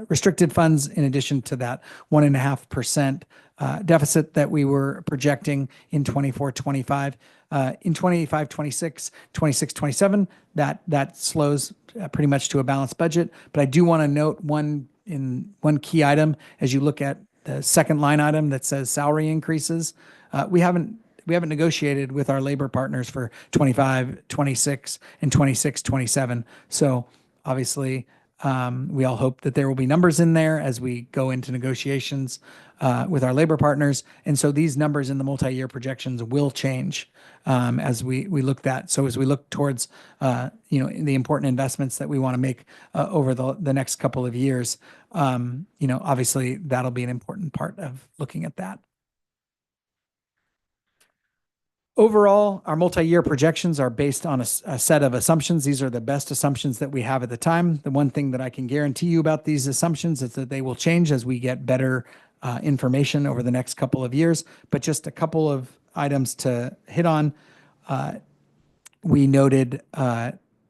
restricted funds, in addition to that 1.5% deficit that we were projecting in 24-25. In 25-26, 26-27, that slows pretty much to a balanced budget. But I do want to note one key item as you look at the second line item that says salary increases. We haven't negotiated with our labor partners for 25, 26, and 26, 27. So obviously, We all hope that there will be numbers in there as we go into negotiations with our labor partners. And so these numbers in the multi-year projections will change as we look that. So as we look towards, the important investments that we want to make over the next couple of years, obviously that'll be an important part of looking at that. Overall, our multi-year projections are based on a set of assumptions. These are the best assumptions that we have at the time. The one thing that I can guarantee you about these assumptions is that they will change as we get better information over the next couple of years. But just a couple of items to hit on. We noted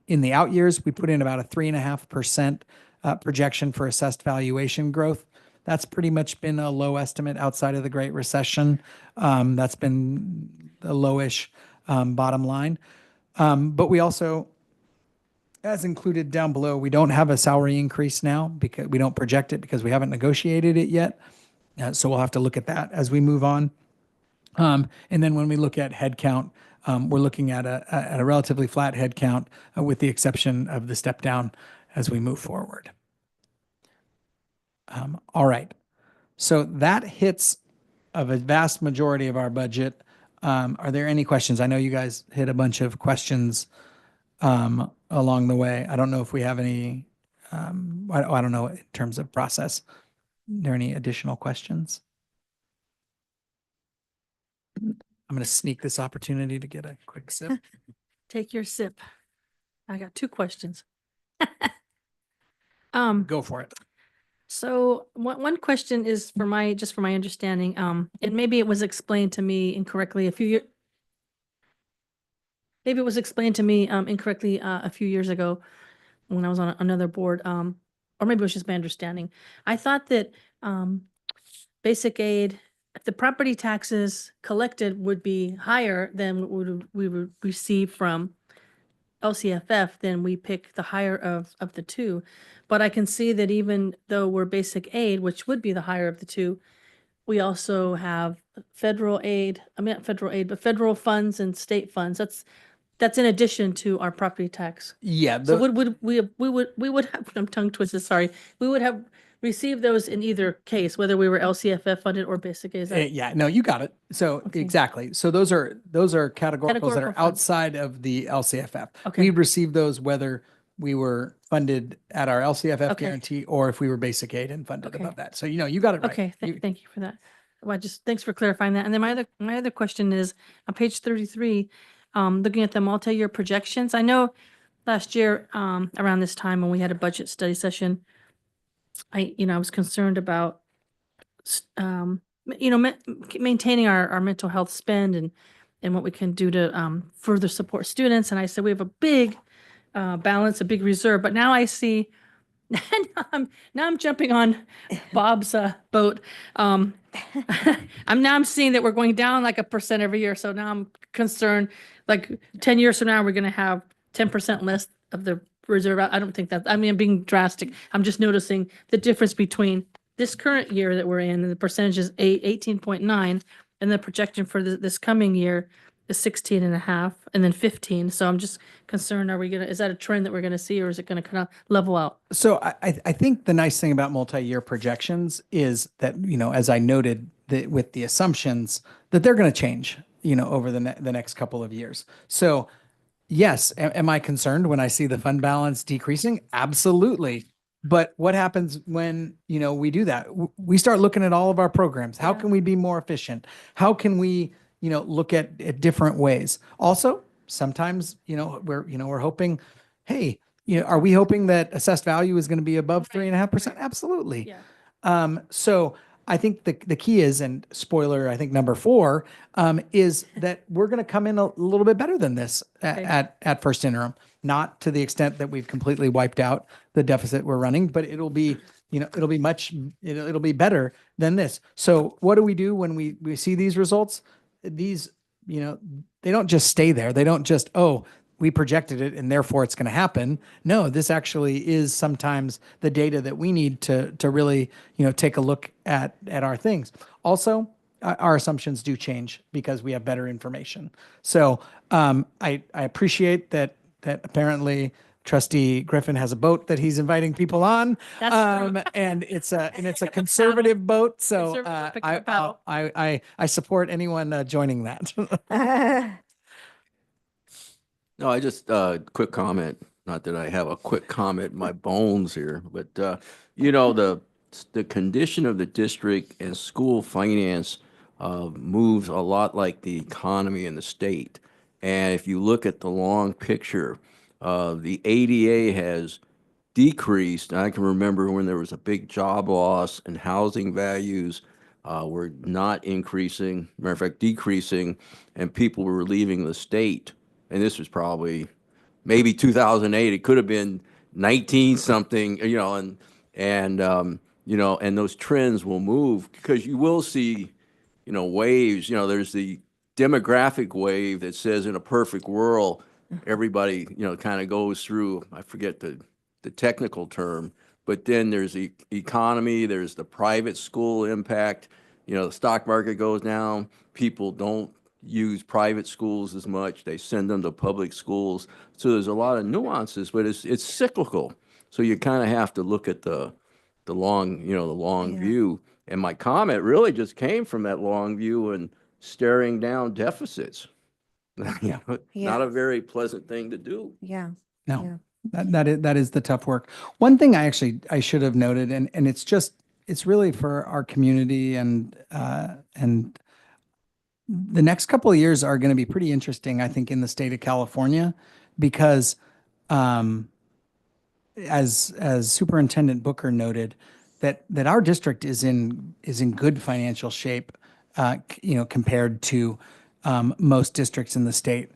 in the out years, we put in about a 3.5% projection for assessed valuation growth. That's pretty much been a low estimate outside of the Great Recession. That's been a lowish bottom line. But we also, as included down below, we don't have a salary increase now because we don't project it because we haven't negotiated it yet. So we'll have to look at that as we move on. And then when we look at headcount, we're looking at a relatively flat headcount with the exception of the step down as we move forward. All right. So that hits of a vast majority of our budget. Are there any questions? I know you guys hit a bunch of questions along the way. I don't know if we have any, I don't know in terms of process. Are there any additional questions? I'm going to sneak this opportunity to get a quick sip. Take your sip. I got 2 questions. Go for it. So one question is for my understanding, and maybe it was explained to me incorrectly a few years. Maybe it was explained to me incorrectly a few years ago when I was on another board, or maybe it was just my understanding. I thought that basic aid, if the property taxes collected would be higher than what we would receive from LCFF, then we pick the higher of the two. But I can see that even though we're basic aid, which would be the higher of the two, we also have federal aid, I mean, not federal aid, but federal funds and state funds. That's in addition to our property tax. Yeah. So we would have, I'm tongue twisted, sorry. We would have received those in either case, whether we were LCFF funded or basic aid. Is that- Yeah, no, you got it. So Okay. exactly. So those are categoricals that Categorical are funds. outside of the LCFF. Okay. We received those whether we were funded at our LCFF Okay. guarantee or if we were basic aid and funded Okay. above that. So, you got it right. Okay, You- thank you for that. Well, thanks for clarifying that. And then my other question is on page 33, looking at the multi-year projections. I know last year, around this time when we had a budget study session, I was concerned about, maintaining our mental health spend and what we can do to, further support students. And I said, we have a big, balance, a big reserve, but now I see, now I'm jumping on Bob's boat. I'm seeing that we're going down like 1% every year. So now I'm concerned, like 10 years from now, we're going to have 10% less of the reserve. I don't think that, I'm being drastic. I'm just noticing the difference between this current year that we're in and the percentage is 18.9 and the projection for this coming year is 16.5 and then 15. So I'm just concerned, is that a trend that we're going to see or is it going to kind of level out? So I think the nice thing about multi-year projections is that, as I noted that with the assumptions that they're going to change, over the next couple of years. So yes, am I concerned when I see the fund balance decreasing? Absolutely. But what happens when, we do that? We start looking at all of our programs. How can we be more efficient? How can we, look at different ways? Also, sometimes, we're hoping, hey, are we hoping that assessed value is going to be above 3.5%? Absolutely. Yeah. So I think the key is, and spoiler, I think number 4, is that we're going to come in a little bit better than this at first interim. Not to the extent that we've completely wiped out the deficit we're running, but it'll be it'll be better than this. So what do we do when we see these results? These, they don't just stay there. They don't just, oh, we projected it and therefore it's going to happen. No, this actually is sometimes the data that we need to really, take a look at our things. Also, our assumptions do change because we have better information. So I appreciate that apparently Trustee Griffin has a boat that he's inviting people on. That's true. And it's a conservative boat. So Conservative picture paddle. I support anyone joining that. No, I just, quick comment, not that I have a quick comment in my bones here, but, the condition of the district and school finance, moves a lot like the economy in the state. And if you look at the long picture, the ADA has decreased. I can remember when there was a big job loss and housing values were not increasing, matter of fact, decreasing, and people were leaving the state. And this was probably maybe 2008. It could have been 19 something, and those trends will move because you will see, waves. There's the demographic wave that says in a perfect world, everybody, kind of goes through, I forget the technical term, but then there's the economy, there's the private school impact. The stock market goes down, people don't use private schools as much, they send them to public schools. So there's a lot of nuances, but it's cyclical. So you kind of have to look at the long, the long Yeah. view. And my comment really just came from that long view and staring down deficits. Yeah. Not a very pleasant thing to do. Yeah. No, Yeah. that is the tough work. One thing I should have noted, and it's really for our community and the next couple of years are going to be pretty interesting, I think, in the state of California, because as Superintendent Booker noted, that our district is in good financial shape, compared to most districts in the state.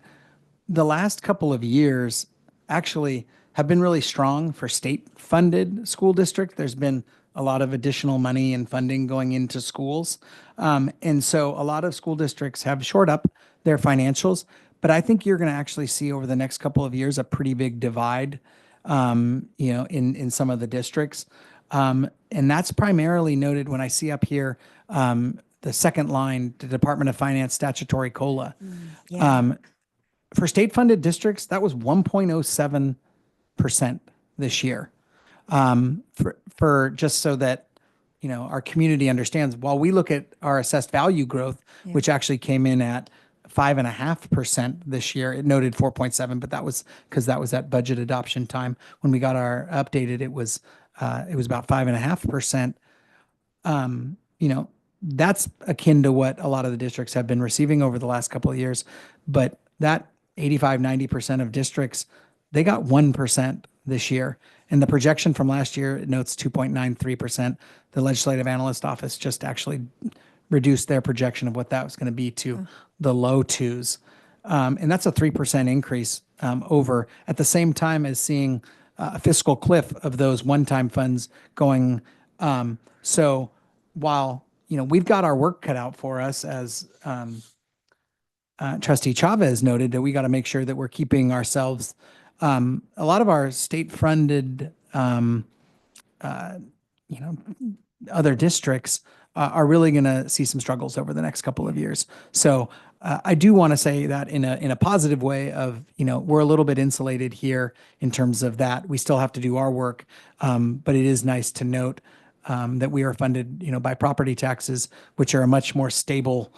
The last couple of years actually have been really strong for state-funded school district. There's been a lot of additional money and funding going into schools. And so a lot of school districts have shored up their financials, but I think you're going to actually see over the next couple of years a pretty big divide, in some of the districts. And that's primarily noted when I see up here, the second line, the Department of Finance statutory COLA. Yeah. For state-funded districts, that was 1.07% this year. For just so that, our community understands, while we look at our assessed value growth, which actually came in at 5.5% this year, it noted 4.7, but that was because that was at budget adoption time. When we got our updated, it was about 5.5%. That's akin to what a lot of the districts have been receiving over the last couple of years. But that 85-90% of districts, they got 1% this year. And the projection from last year, it notes 2.93%. The Legislative Analyst Office just actually reduced their projection of what that was going to be to the low twos. And that's a 3% increase over at the same time as seeing a fiscal cliff of those one-time funds going. So while, we've got our work cut out for us, as Trustee Chavez noted, that we got to make sure that we're keeping ourselves, a lot of our state-funded, other districts are really going to see some struggles over the next couple of years. So I do want to say that in a positive way of, we're a little bit insulated here in terms of that. We still have to do our work, but it is nice to note that we are funded, by property taxes, which are a much more stable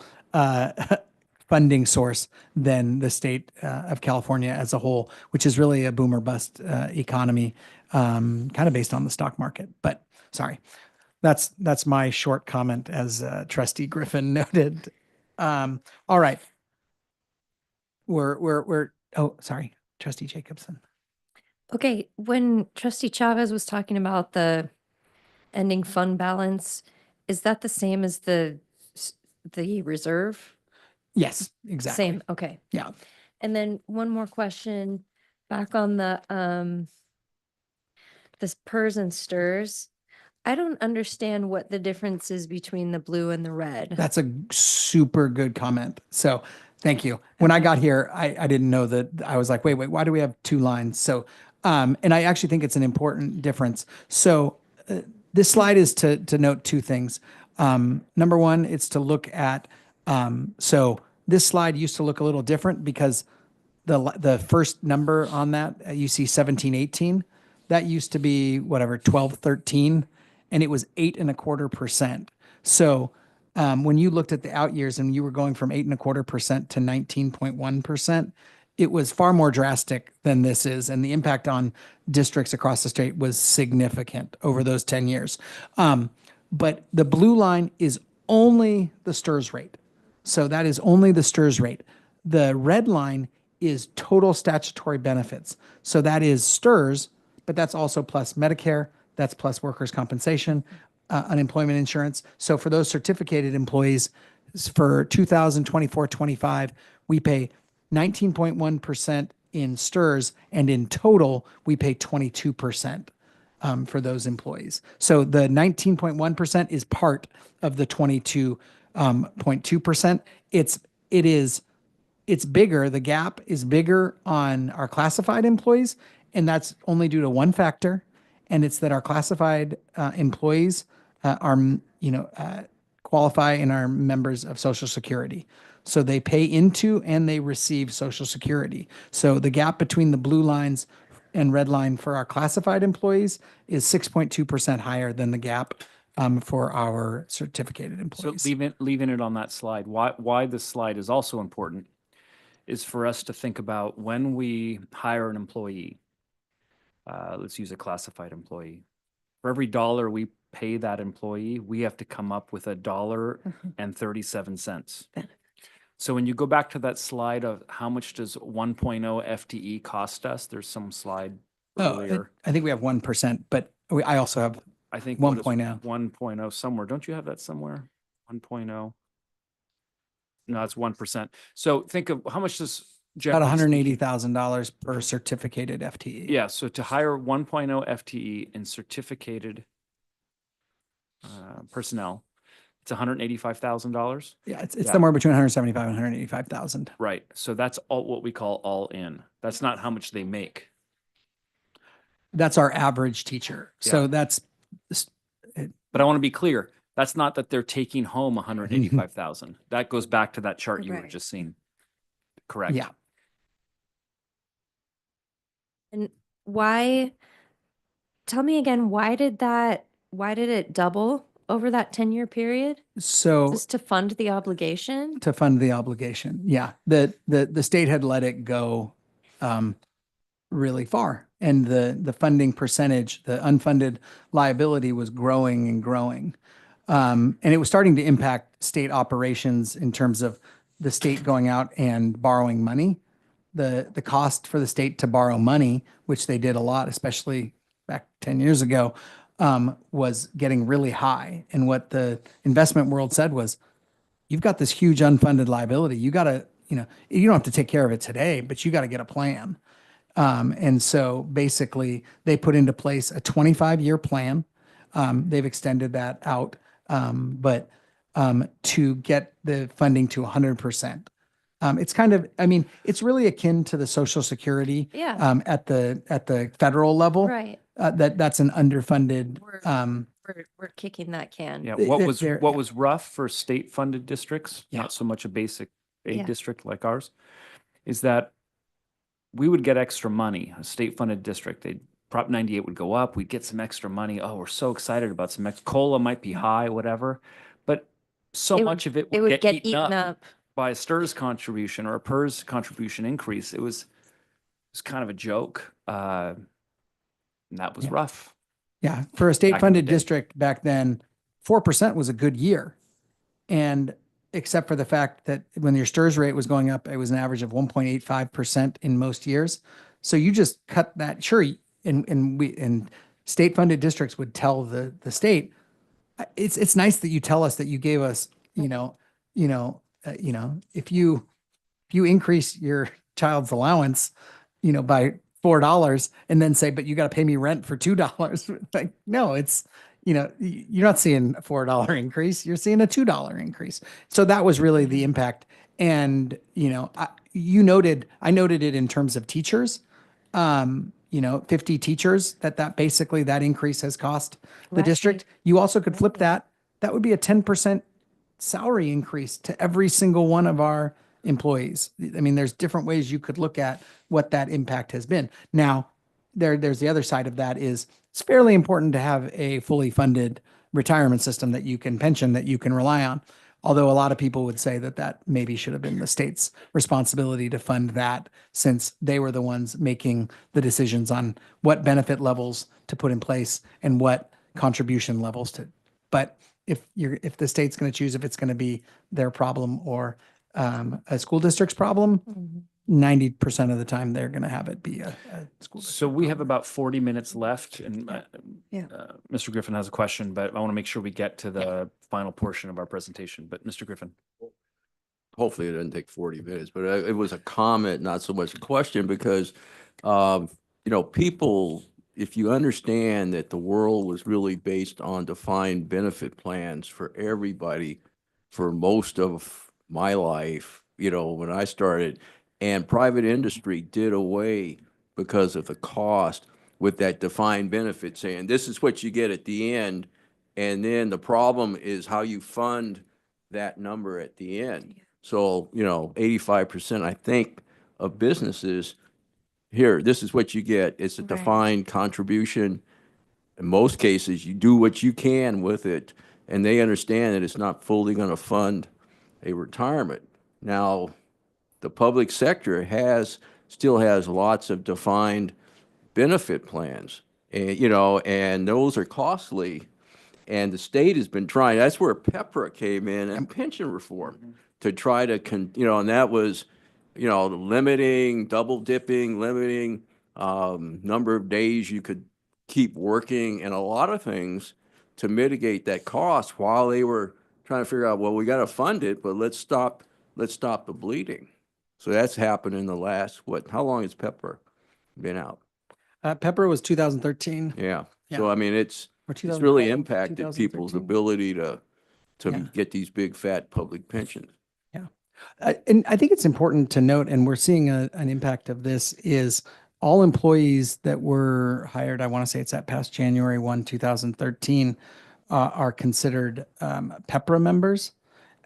funding source than the state of California as a whole, which is really a boom or bust economy, kind of based on the stock market. But sorry, that's my short comment, as Trustee Griffin noted. All right, oh, sorry, Trustee Jacobson. Okay, when Trustee Chavez was talking about the ending fund balance, is that the same as the reserve? Yes, exactly. Same, okay. Yeah. And then one more question, back on the PERS and STIRS. I don't understand what the difference is between the blue and the red. That's a super good comment. So thank you. When I got here, I didn't know that. I was like, wait, why do we have two lines? So, and I actually think it's an important difference. So this slide is to note two things. Number one, it's to look at, so this slide used to look a little different because the first number on that, you see 1718, that used to be whatever, 1213, and it was 8.25%. So when you looked at the out years and you were going from 8.25% to 19.1%, it was far more drastic than this is. And the impact on districts across the state was significant over those 10 years. But the blue line is only the STRS rate. So that is only the STRS rate. The red line is total statutory benefits. So that is STRS, but that's also plus Medicare, that's plus workers' compensation, unemployment insurance. So for those certificated employees, for 2024-25, we pay 19.1% in STRS, and in total, we pay 22%. For those employees. So the 19.1% is part of the 22.2%. It's bigger. The gap is bigger on our classified employees, and that's only due to one factor, and it's that our classified employees qualify and are members of Social Security. So they pay into and they receive Social Security. So the gap between the blue lines and red line for our classified employees is 6.2% higher than the gap for our certificated So employees. leaving it on that slide, why this slide is also important is for us to think about when we hire an employee. Let's use a classified employee. For every dollar we pay that employee, we have to come up with $1.37. So when you go back to that slide of how much does 1.0 FTE cost us, there's some slide earlier. I think we have 1%, but I also have I think 1.0. 1.0 somewhere. Don't you have that somewhere? 1.0. No, it's 1%. So think of how much does about generally speaking- $180,000 per certificated FTE. Yeah, so to hire 1.0 FTE in certificated personnel, it's $185,000. Yeah, it's Yeah. somewhere between 175 and 185,000. Right. So that's all what we call all in. That's not how much they make. That's our average teacher. So Yeah. that's But I want to be clear. That's not that they're taking home 185,000. That goes back to that chart you were Right. just seeing. Correct. yeah. And tell me again, why did it double over that 10-year period? So Just to fund the obligation? to fund the obligation. Yeah. The state had let it go really far. And the funding percentage, the unfunded liability was growing and growing. And it was starting to impact state operations in terms of the state going out and borrowing money. The cost for the state to borrow money, which they did a lot, especially back 10 years ago, was getting really high. And what the investment world said was, you've got this huge unfunded liability. You got to, you don't have to take care of it today, but you got to get a plan. And so basically they put into place a 25-year plan. They've extended that out, but to get the funding to 100%. It's kind of, it's really akin to the Social Security Yeah. at the federal level. Right. That's an underfunded. We're kicking that can. Yeah. Th- What th- was there- what yeah. was rough for state funded districts, Yeah. not so much a basic aid Yeah. district like ours, is that we would get extra money. A state funded district, Prop 98 would go up. We'd get some extra money. Oh, we're so excited about some COLA might be high, whatever. But so much of it would get eaten up by a STRS contribution or a PERS contribution increase. It was kind of a joke. And that was Yeah. rough. Yeah, for a state Back in the funded day. district back then, 4% was a good year. And except for the fact that when your STRS rate was going up, it was an average of 1.85% in most years. So you just cut that. Sure, and state funded districts would tell the state, it's nice that you tell us that you gave us, if you increase your child's allowance, by $4 and then say, but you got to pay me rent for $2. Like, no, it's, you're not seeing a $4 increase. You're seeing a $2 increase. So that was really the impact. And, I noted it in terms of teachers, 50 teachers that basically that increase has cost the Right. district. You also could flip that. That would be a 10% salary increase to every single one of our employees. I mean, there's different ways you could look at what that impact has been. Now, there's the other side of that is it's fairly important to have a fully funded retirement system that you can pension, that you can rely on. Although a lot of people would say that that maybe should have been the state's responsibility to fund that, since they were the ones making the decisions on what benefit levels to put in place and what contribution levels to. But if the state's going to choose if it's going to be their problem or a school district's problem, 90% of the time they're going to have it be a school district So we have problem. about 40 minutes left, and Yeah. Mr. Griffin has a question, but I want to make sure we get to the final portion of our presentation. But Mr. Griffin. Hopefully it doesn't take 40 minutes, but it was a comment, not so much a question, because, people, if you understand that the world was really based on defined benefit plans for everybody for most of my life, when I started, and private industry did away because of the cost with that defined benefit, saying this is what you get at the end. And then the problem is how you fund that number at the end. So, 85%, I think, of businesses, here, this is what you get. It's a Right. defined contribution. In most cases, you do what you can with it, and they understand that it's not fully going to fund a retirement. Now, the public sector still has lots of defined benefit plans, and those are costly. And the state has been trying, that's where PEPRA came in and pension reform to try to, and that was, limiting, double dipping, limiting number of days you could keep working and a lot of things to mitigate that cost while they were trying to figure out, well, we got to fund it, but let's stop the bleeding. So that's happened in the last, how long has PEPRA been out? Pepper was 2013 Yeah. Yeah. So, I mean, it's or really 2012, impacted people's 2013. ability to Yeah. get these big fat public pensions. And I think it's important to note, and we're seeing an impact of this, is all employees that were hired, I want to say it's at past January 1, 2013, are considered PEPRA members.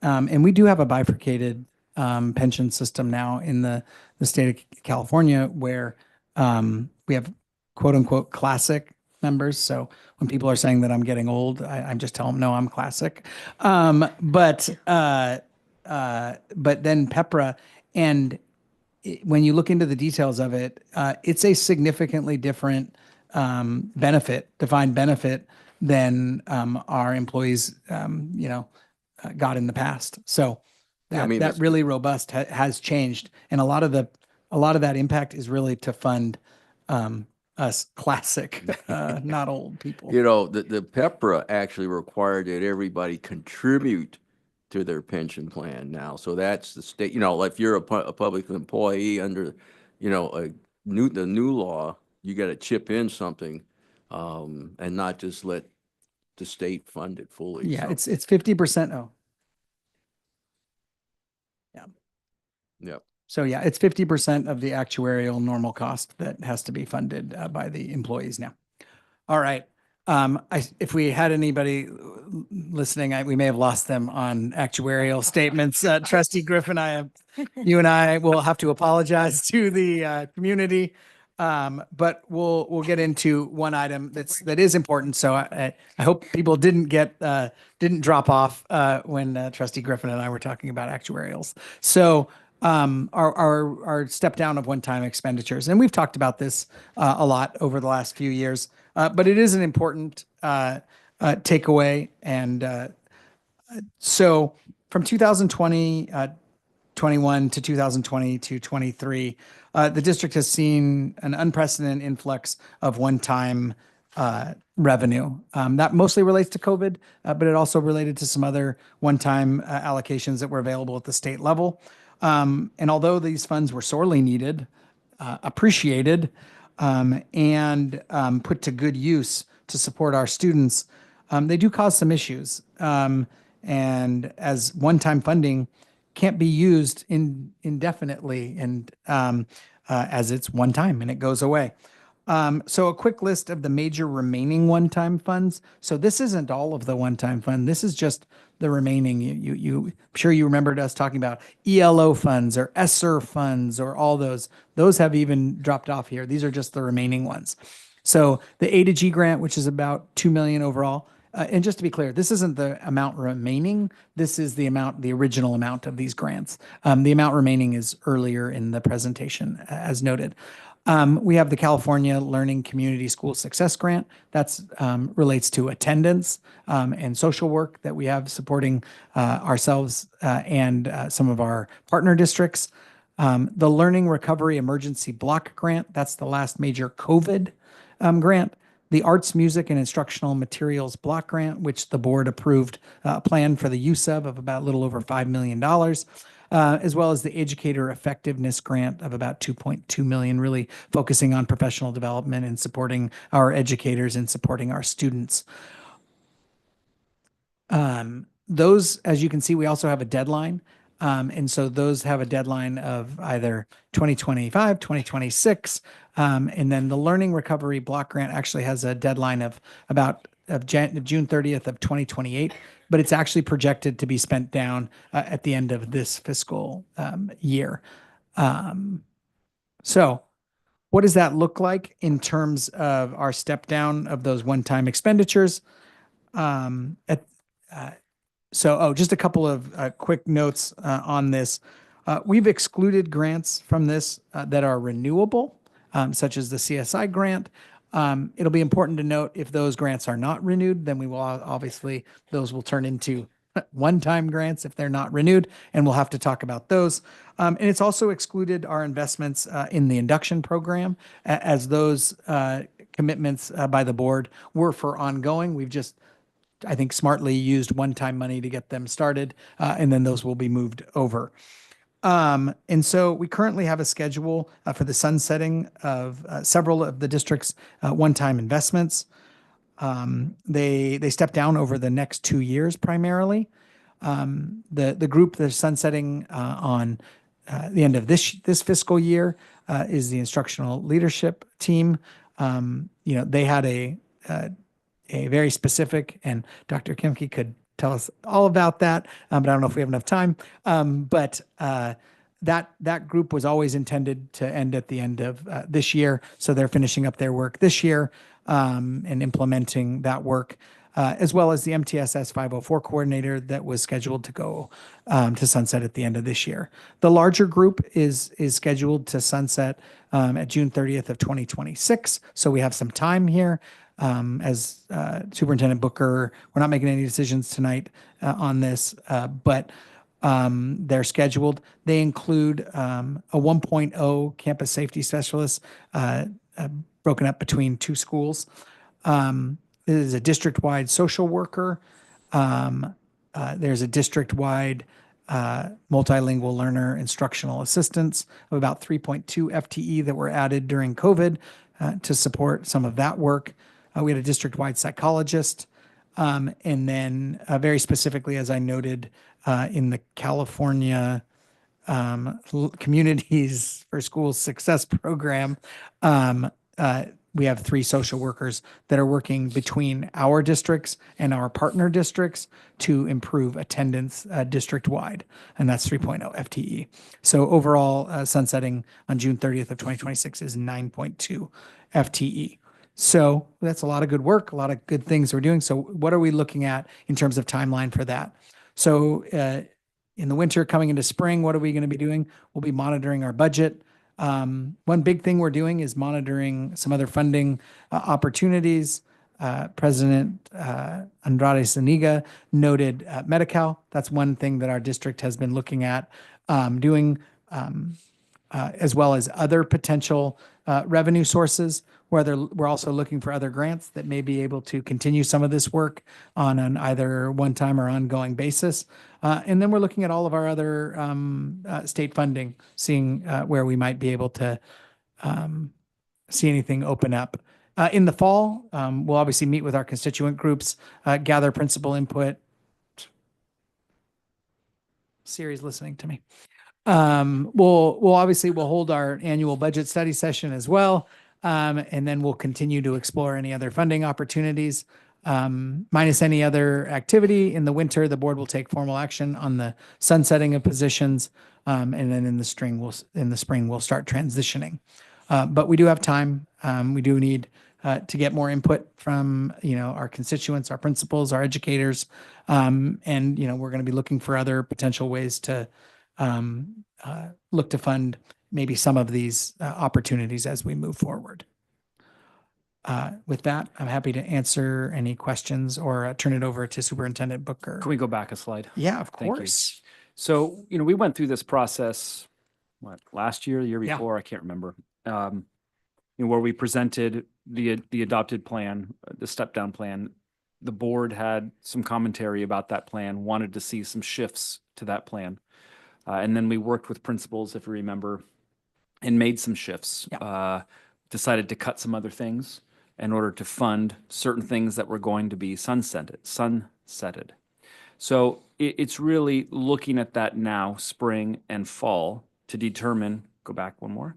And we do have a bifurcated pension system now in the state of California where we have quote unquote classic members. So when people are saying that I'm getting old, I'm just telling them, no, I'm classic. But then PEPRA, and when you look into the details of it, it's a significantly different defined benefit than our employees, got in the past. So Yeah, I mean, that that's- really robust has changed, and a lot of that impact is really to fund us classic, not old people. The PEPRA actually required that everybody contribute to their pension plan now. So that's the state, if you're a public employee under, the new law, you got to chip in something and not just let the state fund it fully. Yeah, So, it's 50%. Oh, yeah. so yeah, it's 50% of the actuarial normal cost that has to be funded by the employees now. All right. If we had anybody listening, we may have lost them on actuarial statements. Trustee Griffin, you and I will have to apologize to the community. But we'll get into one item that is important. So I hope people didn't drop off when Trustee Griffin and I were talking about actuarials. So our step down of one-time expenditures, and we've talked about this a lot over the last few years, but it is an important takeaway. And so from 2020, 21 to 2020 to 23, the district has seen an unprecedented influx of one-time revenue. That mostly relates to COVID, but it also related to some other one-time allocations that were available at the state level. And although these funds were sorely needed, appreciated, and put to good use to support our students, they do cause some issues. And as one-time funding can't be used indefinitely, and as it's one time and it goes away. So a quick list of the major remaining one-time funds. So this isn't all of the one-time fund. This is just the remaining. I'm sure you remembered us talking about ELO funds or ESSER funds or all those. Those have even dropped off here. These are just the remaining ones. So the A to G grant, which is about 2 million overall. And just to be clear, this isn't the amount remaining. This is the amount, the original amount of these grants. The amount remaining is earlier in the presentation, as noted. We have the California Learning Community School Success Grant. That's relates to attendance and social work that we have supporting ourselves and some of our partner districts. The Learning Recovery Emergency Block Grant, that's the last major COVID grant. The Arts, Music, and Instructional Materials Block Grant, which the board approved a plan for the use of about a little over $5 million. As well as the Educator Effectiveness Grant of about 2.2 million, really focusing on professional development and supporting our educators and supporting our students. Those, as you can see, we also have a deadline. And so those have a deadline of either 2025, 2026. And then the Learning Recovery Block Grant actually has a deadline of June 30th of 2028, but it's actually projected to be spent down at the end of this fiscal year. So what does that look like in terms of our step down of those one-time expenditures? Just a couple of quick notes on this. We've excluded grants from this that are renewable, such as the CSI grant. It'll be important to note if those grants are not renewed, then we will obviously, those will turn into one-time grants if they're not renewed, and we'll have to talk about those. And it's also excluded our investments in the induction program as those commitments by the board were for ongoing. We've just, I think, smartly used one-time money to get them started, and then those will be moved over. And so we currently have a schedule for the sunsetting of several of the district's one-time investments. They step down over the next 2 years primarily. The group that's sunsetting on the end of this fiscal year is the instructional leadership team. They had a very specific, and Dr. Kimke could tell us all about that, but I don't know if we have enough time. But that group was always intended to end at the end of this year, so they're finishing up their work this year and implementing that work, as well as the MTSS 504 coordinator that was scheduled to go to sunset at the end of this year. The larger group is scheduled to sunset at June 30th of 2026, so we have some time here. As Superintendent Booker, we're not making any decisions tonight on this, but they're scheduled. They include a 1.0 campus safety specialist broken up between 2 schools. There's a district-wide social worker. There's a district-wide multilingual learner instructional assistants of about 3.2 FTE that were added during COVID to support some of that work. We had a district-wide psychologist, and then very specifically, as I noted, in the California Communities for Schools Success Program, we have 3 social workers that are working between our districts and our partner districts to improve attendance district-wide, and that's 3.0 FTE. So overall, sunsetting on June 30th of 2026 is 9.2 FTE. So that's a lot of good work, a lot of good things we're doing. So what are we looking at in terms of timeline for that? So in the winter coming into spring, what are we going to be doing? We'll be monitoring our budget. One big thing we're doing is monitoring some other funding opportunities. President Andrade Zuniga noted Medi-Cal. That's one thing that our district has been looking at doing, as well as other potential revenue sources, whether we're also looking for other grants that may be able to continue some of this work on an either one-time or ongoing basis. And then we're looking at all of our other state funding, seeing where we might be able to see anything open up. In the fall, we'll obviously meet with our constituent groups, gather principal input. Siri's listening to me. We'll hold our annual budget study session as well. And then we'll continue to explore any other funding opportunities. Minus any other activity in the winter, the board will take formal action on the sunsetting of positions. And then in the spring, we'll start transitioning. But we do have time. We do need to get more input from, our constituents, our principals, our educators. And, we're going to be looking for other potential ways to look to fund maybe some of these opportunities as we move forward. With that, I'm happy to answer any questions or turn it over to Superintendent Booker. Can we go back a slide? Yeah, of Thank you. course. So, we went through this process, last year, the year Yeah. before, I can't remember. Where we presented the adopted plan, the step down plan. The board had some commentary about that plan, wanted to see some shifts to that plan. And then we worked with principals, if you remember, and made some shifts. Decided to cut some other things in order to fund certain things that were going to be sunsetted. So it's really looking at that now, spring and fall, to determine, go back one more,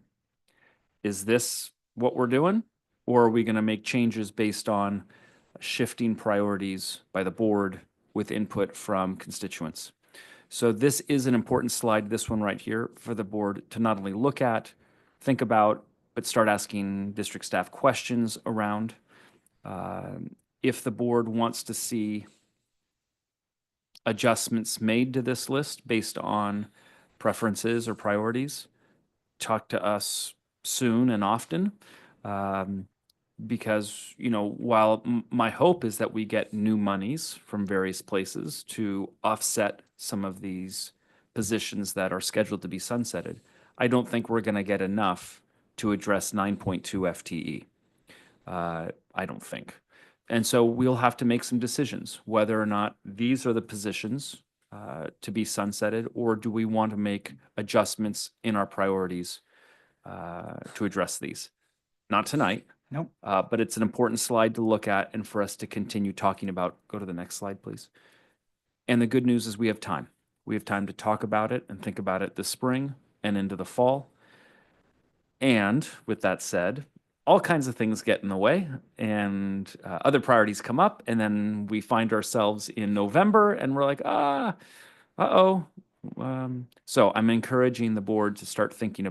is this what we're doing? Or are we going to make changes based on shifting priorities by the board with input from constituents? So this is an important slide, this one right here, for the board to not only look at, think about, but start asking district staff questions around. If the board wants to see adjustments made to this list based on preferences or priorities, talk to us soon and often. Because, while my hope is that we get new monies from various places to offset some of these positions that are scheduled to be sunsetted, I don't think we're going to get enough to address 9.2 FTE. I don't think. And so we'll have to make some decisions whether or not these are the positions to be sunsetted, or do we want to make adjustments in our priorities to address these? Not tonight. Nope. But it's an important slide to look at and for us to continue talking about. Go to the next slide, please. And the good news is we have time. We have time to talk about it and think about it this spring and into the fall. And with that said, all kinds of things get in the way and other priorities come up. And then we find ourselves in November and we're like, uh-oh. So I'm encouraging the board to start talking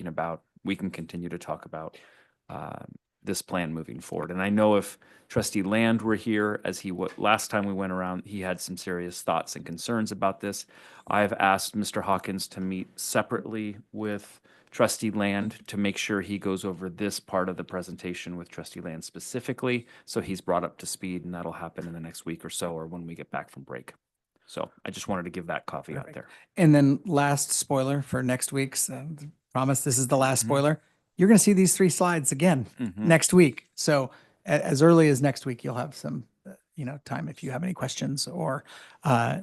about, we can continue to talk about this plan moving forward. And I know if Trustee Land were here, last time we went around, he had some serious thoughts and concerns about this. I've asked Mr. Hawkins to meet separately with Trustee Land to make sure he goes over this part of the presentation with Trustee Land specifically, so he's brought up to speed, and that'll happen in the next week or so, or when we get back from break. So I just wanted to give that caveat out there. And then last spoiler for next week's, promise this is the last spoiler. You're going to see these 3 slides again next week. So as early as next week, you'll have some, time if you have any questions or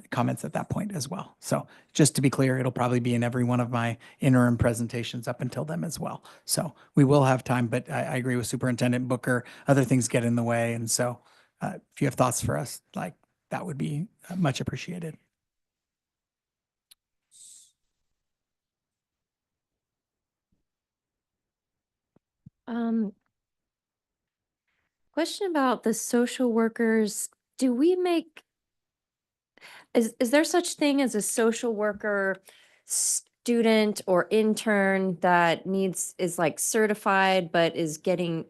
comments at that point as well. So just to be clear, it'll probably be in every one of my interim presentations up until then as well. So we will have time, but I agree with Superintendent Booker. Other things get in the way. And so if you have thoughts for us, that would be much appreciated. Question about the social workers. Do we make, is there such thing as a social worker student or intern that is like certified, but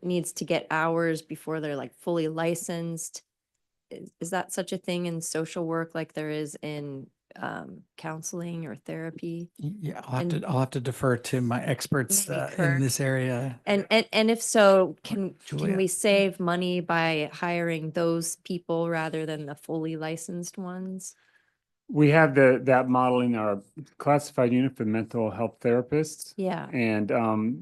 needs to get hours before they're like fully licensed? Is that such a thing in social work like there is in counseling or therapy? Yeah, I'll have to defer to my experts Maybe in Kirk. this area. And if so, can Julia. we save money by hiring those people rather than the fully licensed ones? We have that model in our classified unit for mental health therapists. Yeah. And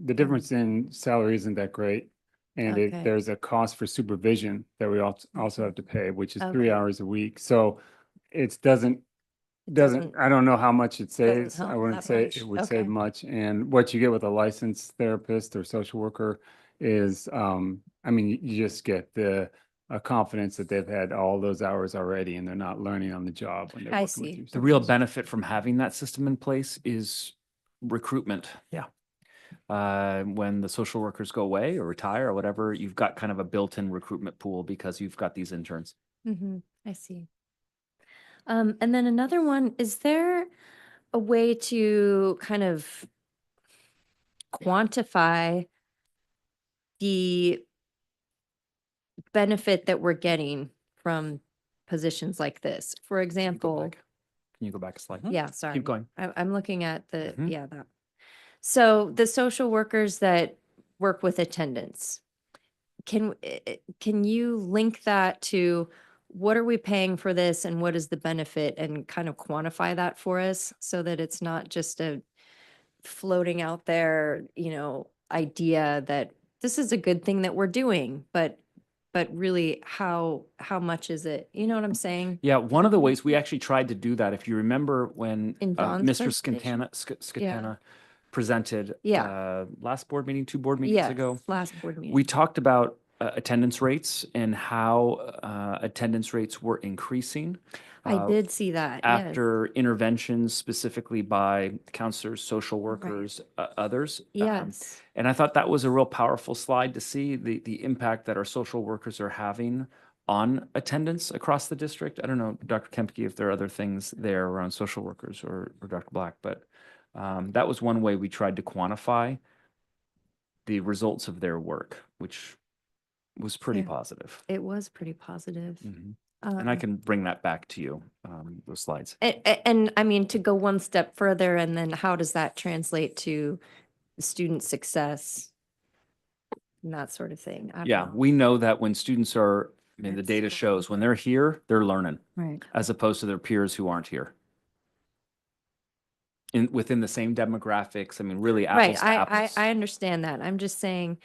the difference in salary isn't that great. And Okay. there's a cost for supervision that we also have to pay, which is 3 Okay. hours a week. So it doesn't, I don't know how much it saves. I help wouldn't that say much. it would Okay. save much. And what you get with a licensed therapist or social worker is, you just get a confidence that they've had all those hours already and they're not learning on the job when they're I working with see. you. The real benefit from having that system in place is recruitment. Yeah. when the social workers go away or retire or whatever, you've got kind of a built-in recruitment pool because you've got these interns. I see. And then another one, is there a way to kind of quantify the benefit that we're getting from positions like this? For Go example, back. Can you go back a slide? yeah, sorry. Keep going. I'm looking at the, Mhm. yeah, that. So the social workers that work with attendance, can you link that to what are we paying for this and what is the benefit, and kind of quantify that for us so that it's not just a floating out there, idea that this is a good thing that we're doing, but really how much is it? You know what I'm saying? Yeah, one of the ways we actually tried to do that, if you remember when In Dawn's Mr. presentation? Scatana presented Yeah. last board meeting, 2 board meetings Yes, ago, last board meeting. we talked about attendance rates and how attendance rates were increasing. I uh, did see that, yes. After interventions specifically by counselors, social workers, others. Yes. And I thought that was a real powerful slide to see the impact that our social workers are having on attendance across the district. I don't know, Dr. Kempke, if there are other things there around social workers or Dr. Black, but that was one way we tried to quantify the results of their work, which was pretty Yeah. positive. It was pretty positive. Mhm. And I can bring that back to you, those slides. And I mean, to go one step further, and then how does that translate to student success and that sort of thing? I don't Yeah, know. we know that when students are, I mean, the It's- data shows when they're here, they're learning Right. as opposed to their peers who aren't here. Within the same demographics, I mean, really Right, apples to apples. I understand that. I'm just saying,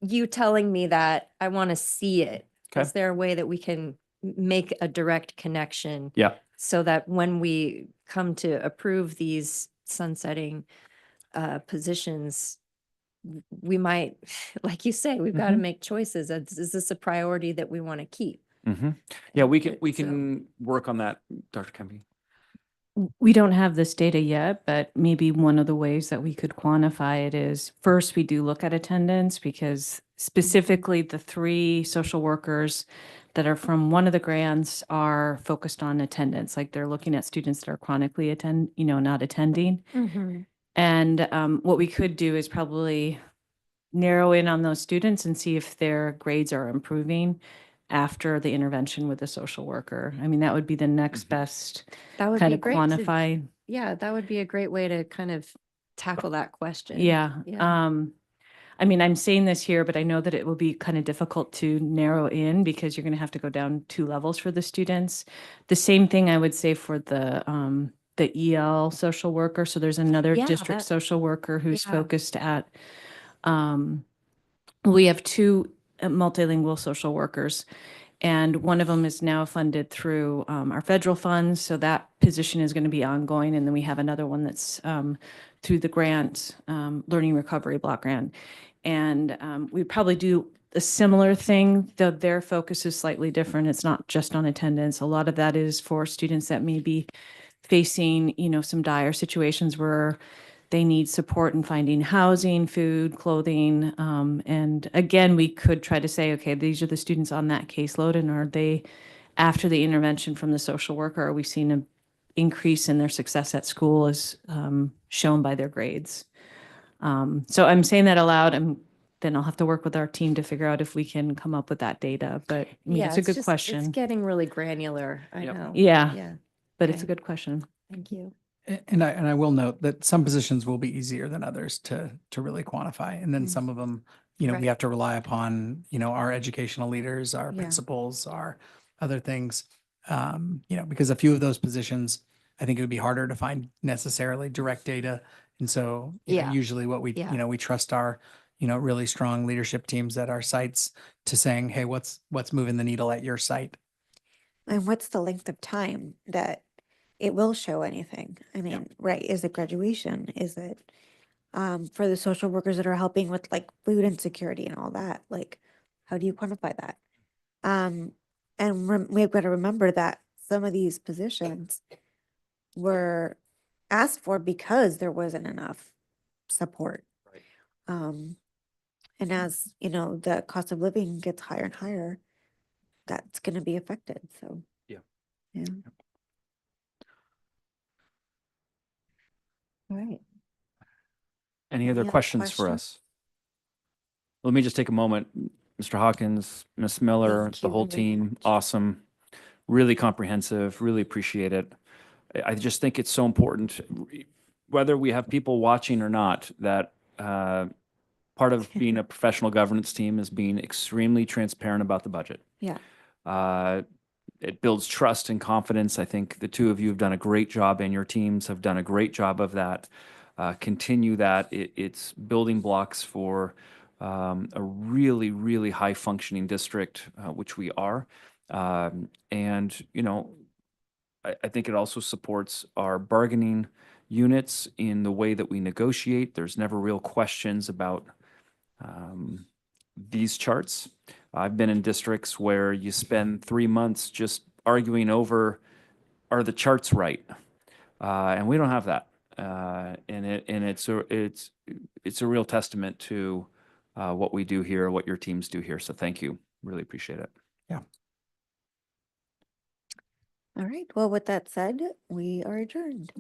you telling me that, I want to see it. Okay. Is there a way that we can make a direct connection? Yeah. So that when we come to approve these sunsetting positions, we might, like you say, we've got to Mhm. make choices. Is this a priority that we want to keep? Yeah, we can So- work on that, Dr. Kempy. We don't have this data yet, but maybe one of the ways that we could quantify it is first, we do look at attendance because specifically the 3 social workers that are from one of the grants are focused on attendance. Like they're looking at students that are chronically not attending. And what we could do is probably narrow in on those students and see if their grades are improving after the intervention with the social worker. I mean, that would be the next best That would kind be of great. quantify. Yeah, that would be a great way to kind of tackle that question. Yeah. Yeah. I mean, I'm saying this here, but I know that it will be kind of difficult to narrow in because you're going to have to go down 2 levels for the students. The same thing I would say for the EL social worker. So there's another Yeah, district that- social worker who's yeah. focused at, we have 2 multilingual social workers. And one of them is now funded through our federal funds. So that position is going to be ongoing. And then we have another one that's through the grant, Learning Recovery Block Grant. And we probably do a similar thing, though their focus is slightly different. It's not just on attendance. A lot of that is for students that may be facing, some dire situations where they need support in finding housing, food, clothing. And again, we could try to say, okay, these are the students on that caseload, and are they, after the intervention from the social worker, are we seeing an increase in their success at school as shown by their grades? So I'm saying that aloud. Then I'll have to work with our team to figure out if we can come up with that data. But I mean, Yeah, it's a good It's question. getting really granular. I Yep. know. Yeah. Yeah. But it's a Okay. good question. Thank you. And I will note that some positions will be easier than others to really quantify. And then Mm. some of them, we Right. have to rely upon, our educational leaders, our Yeah. principals, our other things. Because a few of those positions, I think it would be harder to find necessarily direct data. And so, Yeah. usually what we, Yeah. we trust our, really strong leadership teams at our sites to saying, hey, what's moving the needle at your site? And what's the length of time that it will show anything? I mean, right, is it graduation? Is it for the social workers that are helping with like food insecurity and all that? Like, how do you quantify that? And we've got to remember that some of these positions were asked for because there wasn't enough support And as, you know, the cost of living gets higher and higher, that's going to be affected. So, Yeah. Yeah. All right. Any Any other other questions for questions? us? Let me just take a moment. Mr. Hawkins, Ms. Miller, Thank the you whole very team, much. awesome. Really comprehensive, really appreciate it. I just think it's so important, whether we have people watching or not, that part of being a professional governance team is being extremely transparent about the budget. Yeah. It builds trust and confidence. I think the two of you have done a great job, and your teams have done a great job of that. Continue that. It's building blocks for a really, really high functioning district, which we are. And, you know, I think it also supports our bargaining units in the way that we negotiate. There's never real questions about these charts. I've been in districts where you spend 3 months just arguing over, are the charts right? And we don't have that. And it's a real testament to what we do here, what your teams do here. So thank you. Really appreciate it. All right. Well, with that said, we are adjourned.